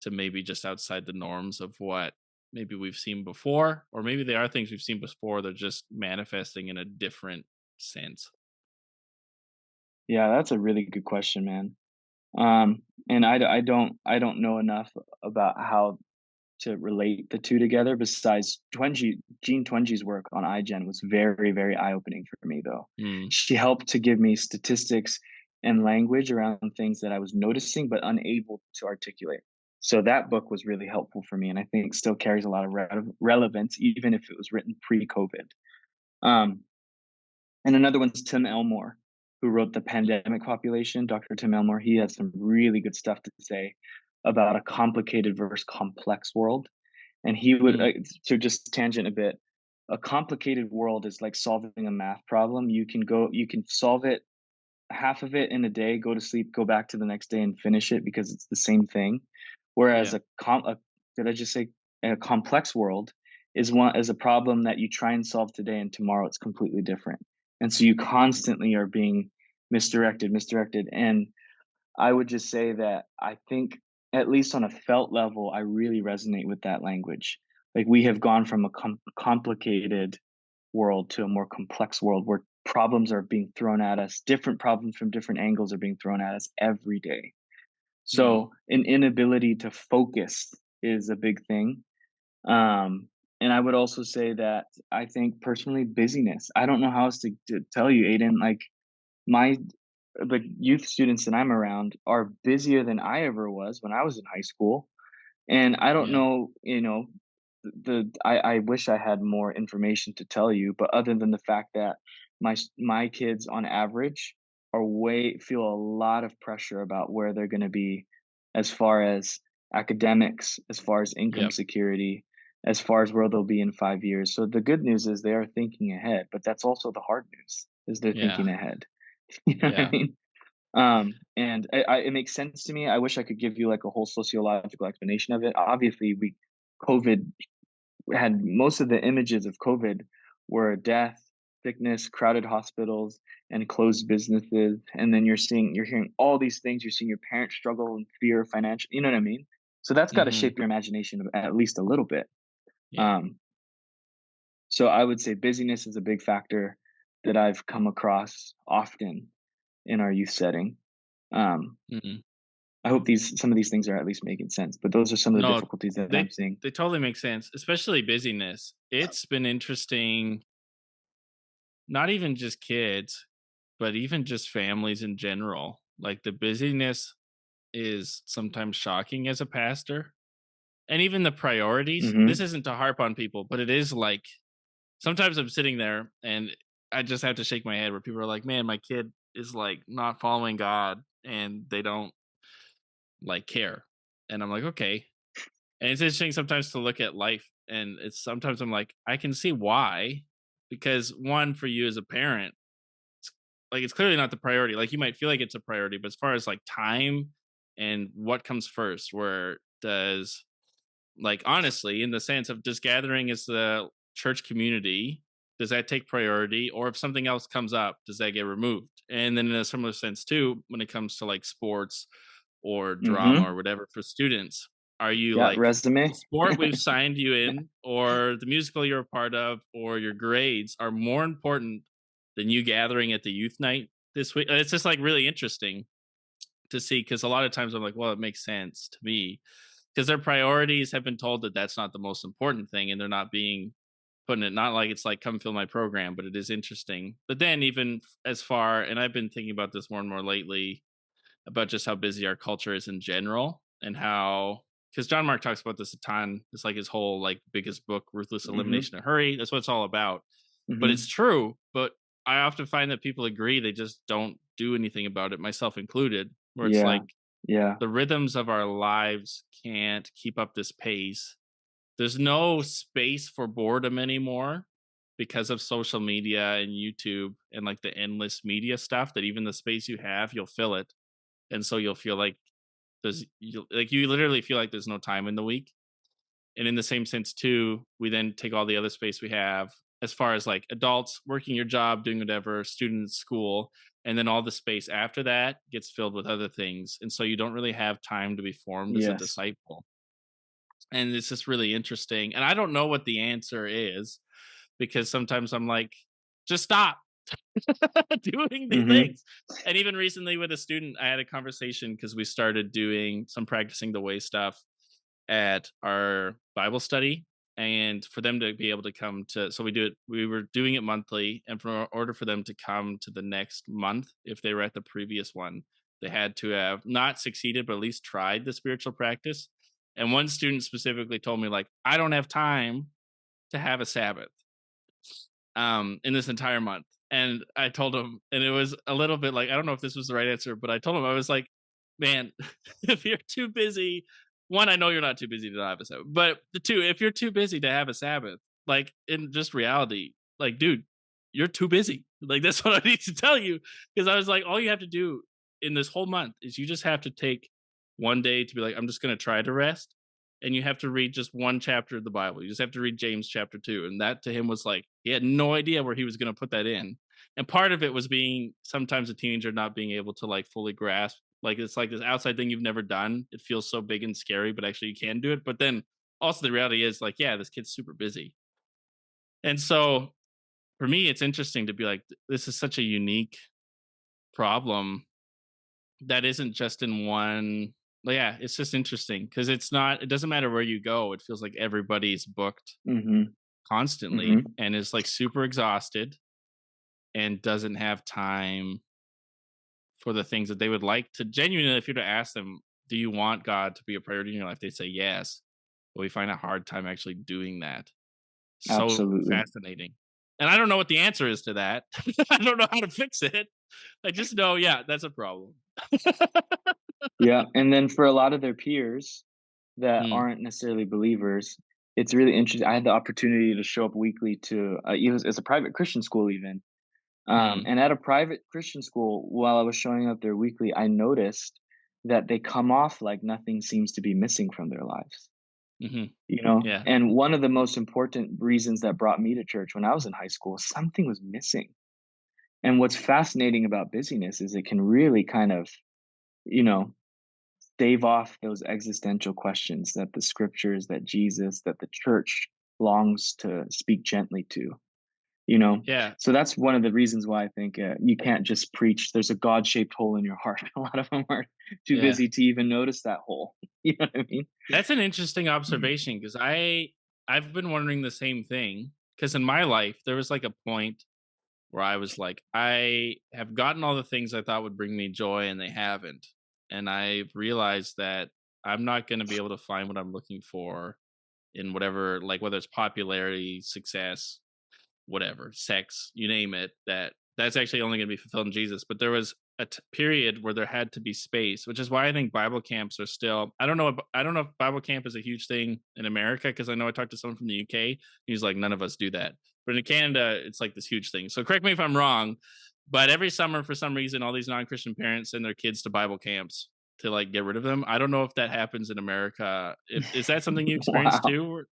to maybe just outside the norms of what maybe we've seen before, or maybe they are things we've seen before. They're just manifesting in a different sense. Yeah, that's a really good question, man. And I don't know enough about how to relate the two together. Besides, Jean Twenge's work on iGen was very, very eye-opening for me, though. Mm, She helped to give me statistics and language around things that I was noticing but unable to articulate. So that book was really helpful for me, and I think still carries a lot of relevance, even if it was written pre-COVID. Um, and another one's Tim Elmore, who wrote The Pandemic Population. Dr. Tim Elmore, he has some really good stuff to say about a complicated versus complex world. And he would, mm, to just tangent a bit, a complicated world is like solving a math problem. You can solve it, half of it in a day, go to sleep, go back to the next day and finish it because it's the same thing. Whereas yeah. did I just say a complex world is a problem that you try and solve today and tomorrow it's completely different. And so you constantly are being misdirected. And I would just say that I think, at least on a felt level, I really resonate with that language. Like we have gone from a complicated world to a more complex world where problems are being thrown at us, different problems from different angles are being thrown at us every day. Mm, So an inability to focus is a big thing. And I would also say that I think personally busyness. I don't know how else to tell you, Aiden. Like my the youth students that I'm around are busier than I ever was when I was in high school. And I don't yeah. know, I wish I had more information to tell you, but other than the fact that my kids on average are way feel a lot of pressure about where they're gonna be as far as academics, as far as income Yep. security, as far as where they'll be in 5 years. So the good news is they are thinking ahead, but that's also the hard news, is they're Yeah. thinking ahead. You know what I Yeah. mean? And it makes sense to me. I wish I could give you like a whole sociological explanation of it. Obviously, we COVID had most of the images of COVID were death, sickness, crowded hospitals, and closed businesses. And then you're hearing all these things. You're seeing your parents struggle and fear financial. You know what I mean? So that's got to Mhm. shape your imagination at least a little bit. Yeah. Um, so I would say busyness is a big factor that I've come across often in our youth setting. Um, Mhm. I hope these some of these things are at least making sense, but those are some of the No, difficulties that I'm they seeing. they totally make sense, especially busyness. It's been interesting, not even just kids, but even just families in general. Like the busyness is sometimes shocking as a pastor. And even the priorities. This Mhm. isn't to harp on people, but it is like sometimes I'm sitting there and I just have to shake my head where people are like, "Man, my kid is like not following God and they don't like care." And I'm like, "Okay." And it's interesting sometimes to look at life and it's sometimes I'm like, I can see why because one for you as a parent, like it's clearly not the priority. Like you might feel like it's a priority, but as far as like time and what comes first, where does like honestly in the sense of just gathering as the church community, does that take priority, or if something else comes up does that get removed? And then in a similar sense too, when it comes to like sports or drama or Mhm. whatever for students, are you Yeah, like the resume. sport we've signed you in or the musical you're a part of or your grades are more important than you gathering at the youth night this week? It's just like really interesting to see because a lot of times I'm like, well, it makes sense to me because their priorities have been told that that's not the most important thing, and they're not being putting it not like it's like come fill my program, but it is interesting. But then even as far, and I've been thinking about this more and more lately about just how busy our culture is in general and how because John Mark talks about this a ton. It's like his whole like biggest book, Ruthless Mhm. Elimination of Hurry. That's what it's all about. But it's Mhm. true. But I often find that people agree they just don't do anything about it, myself included, where it's Yeah. like Yeah. the rhythms of our lives can't keep up this pace. There's no space for boredom anymore because of social media and YouTube and like the endless media stuff that even the space you have, you'll fill it. And so you'll feel like you literally feel like there's no time in the week. And in the same sense too, we then take all the other space we have as far as like adults working your job, doing whatever, students, school, and then all the space after that gets filled with other things. And so you don't really have time to be formed as a Yes. disciple. And it's just really interesting. And I don't know what the answer is because sometimes I'm like, just stop doing these Mhm. things. And even recently with a student, I had a conversation because we started doing some practicing the way stuff at our Bible study. And for them to be able to come to, so we were doing it monthly. And for order for them to come to the next month, if they were at the previous one, they had to have not succeeded, but at least tried the spiritual practice. And one student specifically told me, like, I don't have time to have a Sabbath in this entire month. And I told him, and it was a little bit like, I don't know if this was the right answer, but I told him, I was like, man, if you're too busy, one, I know you're not too busy to not have a Sabbath, but the two, if you're too busy to have a Sabbath, like in just reality, like, dude, you're too busy. Like, that's what I need to tell you. Cause I was like, all you have to do in this whole month is you just have to take one day to be like, I'm just going to try to rest. And you have to read just one chapter of the Bible. You just have to read James chapter 2. And that to him was like, he had no idea where he was going to put that in. And part of it was being sometimes a teenager not being able to like fully grasp. Like it's like this outside thing you've never done. It feels so big and scary, but actually you can do it. But then also the reality is like, yeah, this kid's super busy. And so for me, it's interesting to be like, this is such a unique problem that isn't just in one. Yeah, it's just interesting because it doesn't matter where you go. It feels like everybody's booked Mhm. constantly Mhm. and is like super exhausted and doesn't have time for the things that they would like to genuinely, if you're to ask them, do you want God to be a priority in your life? They say yes. but we find a hard time actually doing that. So Absolutely. fascinating. And I don't know what the answer is to that. I don't know how to fix it. I just know, yeah, that's a problem. Yeah, and then for a lot of their peers that Mm, aren't necessarily believers, it's really interesting. I had the opportunity to show up weekly to it's a private Christian school even. mm, And at a private Christian school, while I was showing up there weekly, I noticed that they come off like nothing seems to be missing from their lives, mhm. you know? Yeah, And one of the most important reasons that brought me to church when I was in high school, something was missing. And what's fascinating about busyness is it can really kind of, you know, stave off those existential questions that the scriptures, that Jesus, that the church longs to speak gently to, you know? yeah, So that's one of the reasons why I think you can't just preach, there's a God shaped hole in your heart. A lot of them are too yeah. busy to even notice that hole. You know what I mean? That's an interesting observation because I've been wondering the same thing. Because in my life, there was like a point where I was like, I have gotten all the things I thought would bring me joy and they haven't. And I realized that I'm not going to be able to find what I'm looking for in whatever, like whether it's popularity, success, whatever, sex, you name it, that's actually only going to be fulfilled in Jesus. But there was a period where there had to be space, which is why I think Bible camps are still. I don't know if Bible camp is a huge thing in America because I know I talked to someone from the UK. He's like, none of us do that, but in Canada, it's like this huge thing. So correct me if I'm wrong, but every summer, for some reason, all these non-Christian parents send their kids to Bible camps to like get rid of them. I don't know if that happens in America. If is that something you experience Wow. too, or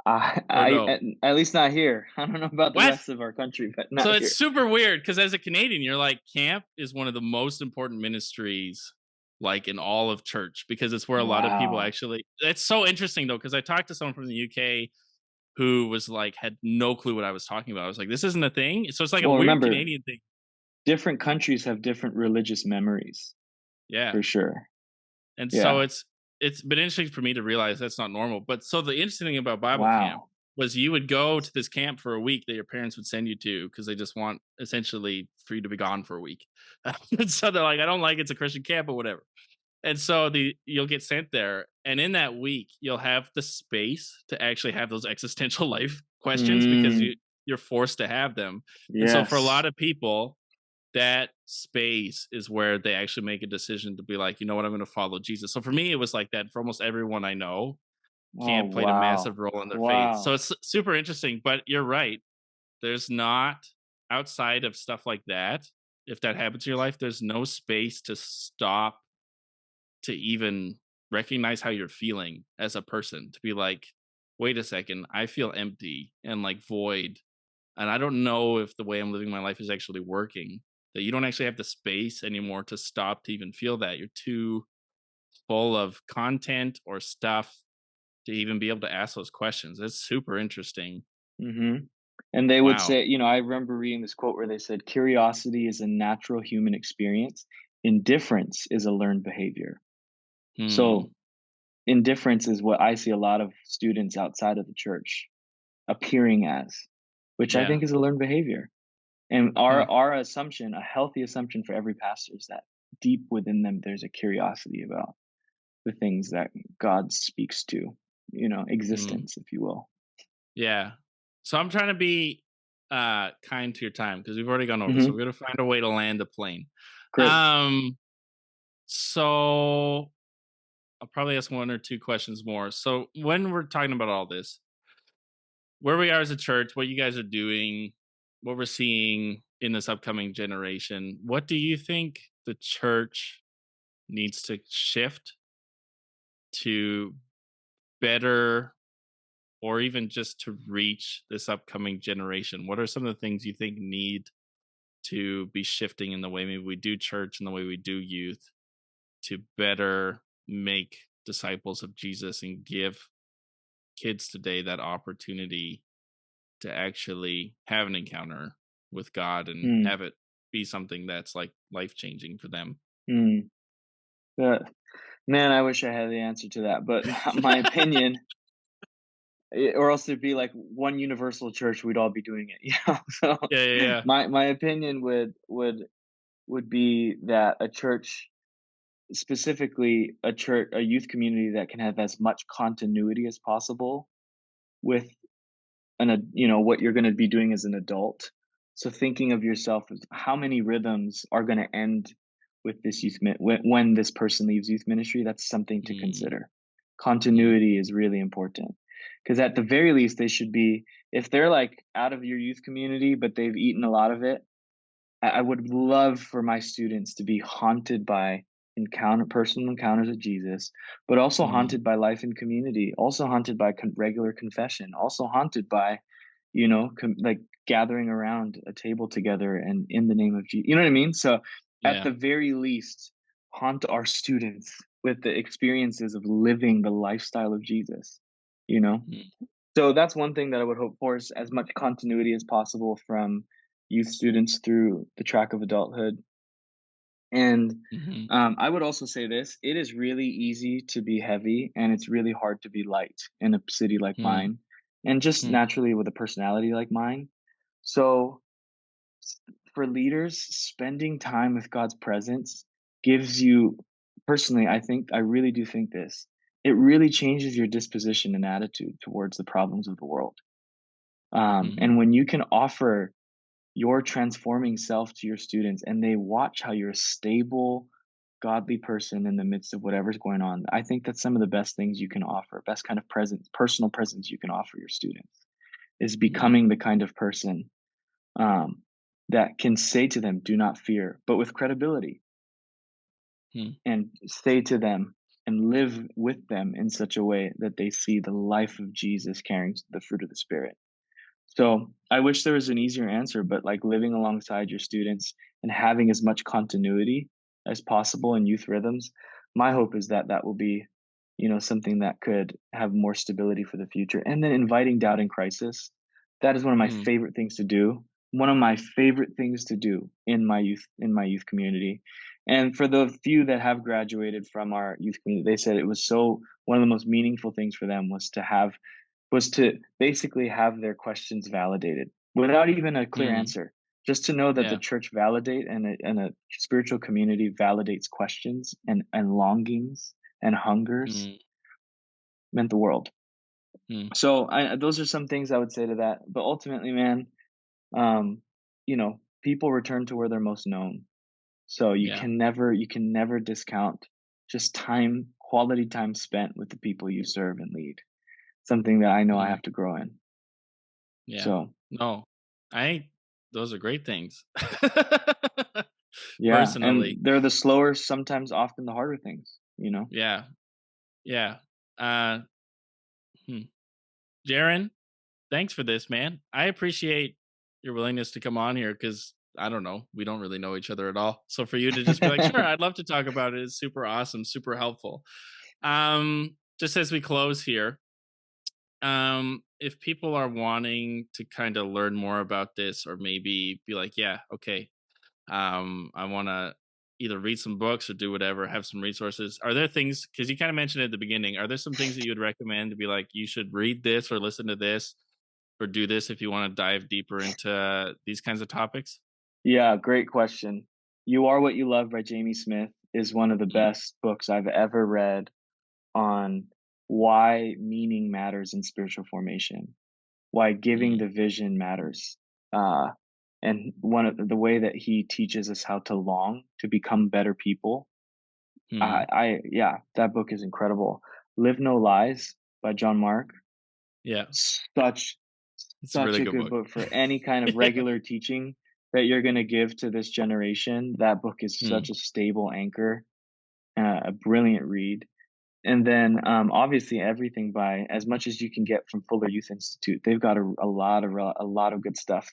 I no? at least not here. I don't know about the What? rest of our country, but So not it's here. super weird because as a Canadian, you're like, camp is one of the most important ministries, like in all of church, because it's where a lot of people Wow. actually. It's so interesting though, because I talked to someone from the UK who was like, had no clue what I was talking about. I was like, this isn't a thing. So it's like a Well, weird remember, Canadian thing. different countries have different religious memories Yeah. for sure. And so Yeah. it's been interesting for me to realize that's not normal. But so the interesting thing about Bible camp Wow. was you would go to this camp for a week that your parents would send you to because they just want essentially for you to be gone for a week. And so they're like, I don't like it's a Christian camp or whatever. And so you'll get sent there, and in that week, you'll have the space to actually have those existential life questions because Mm, you're forced to have them. And so for a yes. lot of people, that space is where they actually make a decision to be like, you know what, I'm going to follow Jesus. So for me, it was like that. For almost everyone I know, Oh, camp played a massive wow. role in their faith. So Wow. it's super interesting. But you're right. There's not outside of stuff like that. If that happens in your life, there's no space to stop to even recognize how you're feeling as a person. To be like, wait a second, I feel empty and like void and I don't know if the way I'm living my life is actually working. That you don't actually have the space anymore to stop to even feel that. You're too full of content or stuff to even be able to ask those questions. It's super interesting. Mhm. And they would Wow. say, I remember reading this quote where they said, "Curiosity is a natural human experience. Indifference is a learned behavior." So, Hmm. indifference is what I see a lot of students outside of the church appearing as, which I Yeah. think is a learned behavior. And Huh. our assumption, a healthy assumption for every pastor is that deep within them, there's a curiosity about the things that God speaks to, Hmm. existence, if you will. Yeah. So I'm trying to be kind to your time because we've already gone over. So Mhm. we're gonna find a way to land the plane. Great. Um. So I'll probably ask one or two questions more. So when we're talking about all this, where we are as a church, what you guys are doing, what we're seeing in this upcoming generation, what do you think the church needs to shift to better or even just to reach this upcoming generation? What are some of the things you think need to be shifting in the way maybe we do church and the way we do youth to better make disciples of Jesus and give kids today that opportunity to actually have an encounter with God and Mm, have it be something that's like life changing for them. mm. Uh, Man, I wish I had the answer to that, but my opinion, or else there'd be like one universal church, we'd all be doing it, So Yeah, yeah, yeah. my opinion would be that a church specifically a youth community that can have as much continuity as possible with what you're going to be doing as an adult. So thinking of yourself as how many rhythms are going to end with this when this person leaves youth ministry. That's something to Mm, consider. mm, Continuity is really important, because at the very least they should be, if they're like out of your youth community but they've eaten a lot of it, I would love for my students to be haunted by personal encounters with Jesus, but also mm, haunted by life in community, also haunted by regular confession, also haunted by, like gathering around a table together and in the name of Jesus. You know what I mean? So at yeah. the very least, haunt our students with the experiences of living the lifestyle of Jesus, you know? Mm, So that's one thing that I would hope for, is as much continuity as possible from youth students through the track of adulthood. And mhm, I would also say this: it is really easy to be heavy, and it's really hard to be light in a city like mm, mine, and just mm, naturally with a personality like mine. So s- for leaders, spending time with God's presence gives you, personally, I really do think this. It really changes your disposition and attitude towards the problems of the world. mhm, And when you can offer your transforming self to your students and they watch how you're a stable, godly person in the midst of whatever's going on, I think that's some of the best things you can offer, best kind of presence, personal presence you can offer your students, is mm, becoming the kind of person um, that can say to them, do not fear, but with credibility, mm, and say to them and live with them in such a way that they see the life of Jesus carrying the fruit of the Spirit. So I wish there was an easier answer, but like living alongside your students and having as much continuity as possible in youth rhythms, my hope is that that will be, something that could have more stability for the future. And then inviting doubt and crisis. That is one of my mm, favorite things to do. One of my favorite things to do in my youth community. And for the few that have graduated from our youth community, they said it was so one of the most meaningful things for them was to basically have their questions validated without even a clear mm, answer. Just to know that the yeah. church validate and a spiritual community validates questions and longings and hungers Mm, meant the world. mm, So those are some things I would say to that. But ultimately, man, people return to where they're most known. So yeah. you can never discount just quality time spent with the people you serve and lead. Something that I know I Mm, have to grow in. yeah. So No, I those are great things. yeah, Personally, and they're the slower, sometimes often the harder things, you know? yeah, yeah. Uh, hmm. Jaron, thanks for this, man. I appreciate your willingness to come on here because I don't know, we don't really know each other at all. So for you to just be like, sure, I'd love to talk about it is super awesome, super helpful. Just as we close here, if people are wanting to kind of learn more about this or maybe be like, yeah, okay, I want to either read some books or do whatever, have some resources. Are there things, because you kind of mentioned at the beginning, are there some things that you would recommend to be like, you should read this or listen to this or do this if you want to dive deeper into these kinds of topics? Yeah, great question. You Are What You Love by Jamie Smith is one of the Mm, best books I've ever read on why meaning matters in spiritual formation, why giving mm, the vision matters. Uh, and one of the way that he teaches us how to long to become better people. mm. Yeah, that book is incredible. Live No Lies by John Mark. Yeah, Such it's a such really a good good book. book for any kind of Yeah. regular teaching that you're gonna give to this generation. That book is Mm, such a stable anchor, a brilliant read. And then, obviously, everything by as much as you can get from Fuller Youth Institute. They've got a lot of good stuff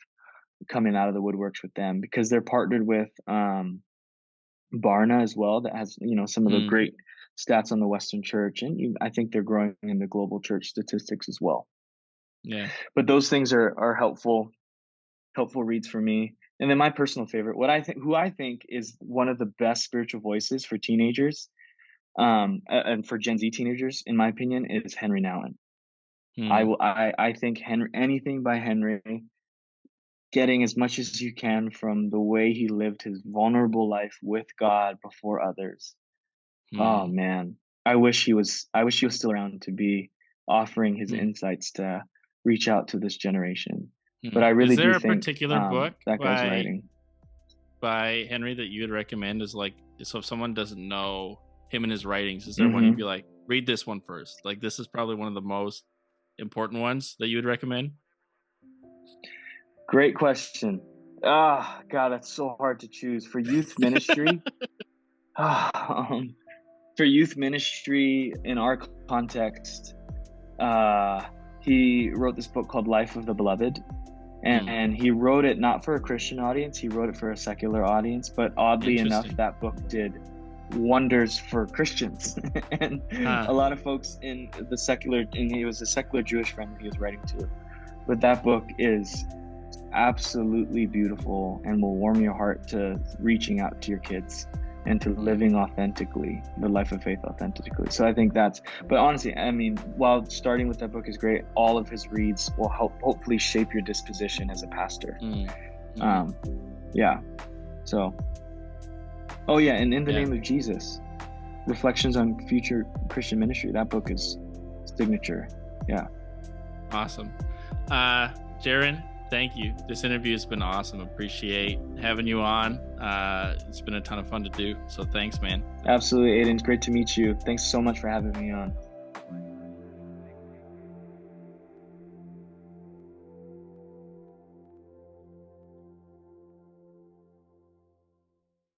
coming out of the woodworks with them, because they're partnered with Barna as well, that has some of the mm, great stats on the Western Church, and I think they're growing in the global church statistics as well. yeah. But those things are helpful reads for me. And then my personal favorite, who I think is one of the best spiritual voices for teenagers, and for Gen Z teenagers, in my opinion, is Henry Nouwen. Mm, I think anything by Henry, getting as much as you can from the way he lived his vulnerable life with God before others. Oh Hmm. man, I wish he was still around to be offering his Hmm. insights to reach out to this generation. But Hmm. I Is really there do a think particular book that guy's writing. by Henry that you would recommend as like, so if someone doesn't know him and his writings, is there one you'd be Hmm. like, read this one first? Like this is probably one of the most important ones that you would recommend? Great question. Ah, God, that's so hard to choose for youth ministry. Um, for youth ministry in our context, uh, he wrote this book called Life of the Beloved. Hmm. And he wrote it not for a Christian audience, he wrote it for a secular audience. But oddly enough, Interesting. that book did wonders for Christians. And Huh. a lot of folks in the secular, and he was a secular Jewish friend that he was writing to. But that book is absolutely beautiful and will warm your heart to reaching out to your kids and to Hmm. living authentically, the life of faith authentically. So I think that's, but honestly, I mean, while starting with that book is great, all of his reads will help hopefully shape your disposition as a pastor. Hmm. Hmm. Um, yeah. So, oh yeah, and In the Yeah. Name of Jesus, Reflections on Future Christian Ministry. That book is signature. Yeah. Awesome. Jarin, thank you. This interview has been awesome. Appreciate having you on. It's been a ton of fun to do. So thanks, man. Absolutely, Aiden. It's great to meet you. Thanks so much for having me on.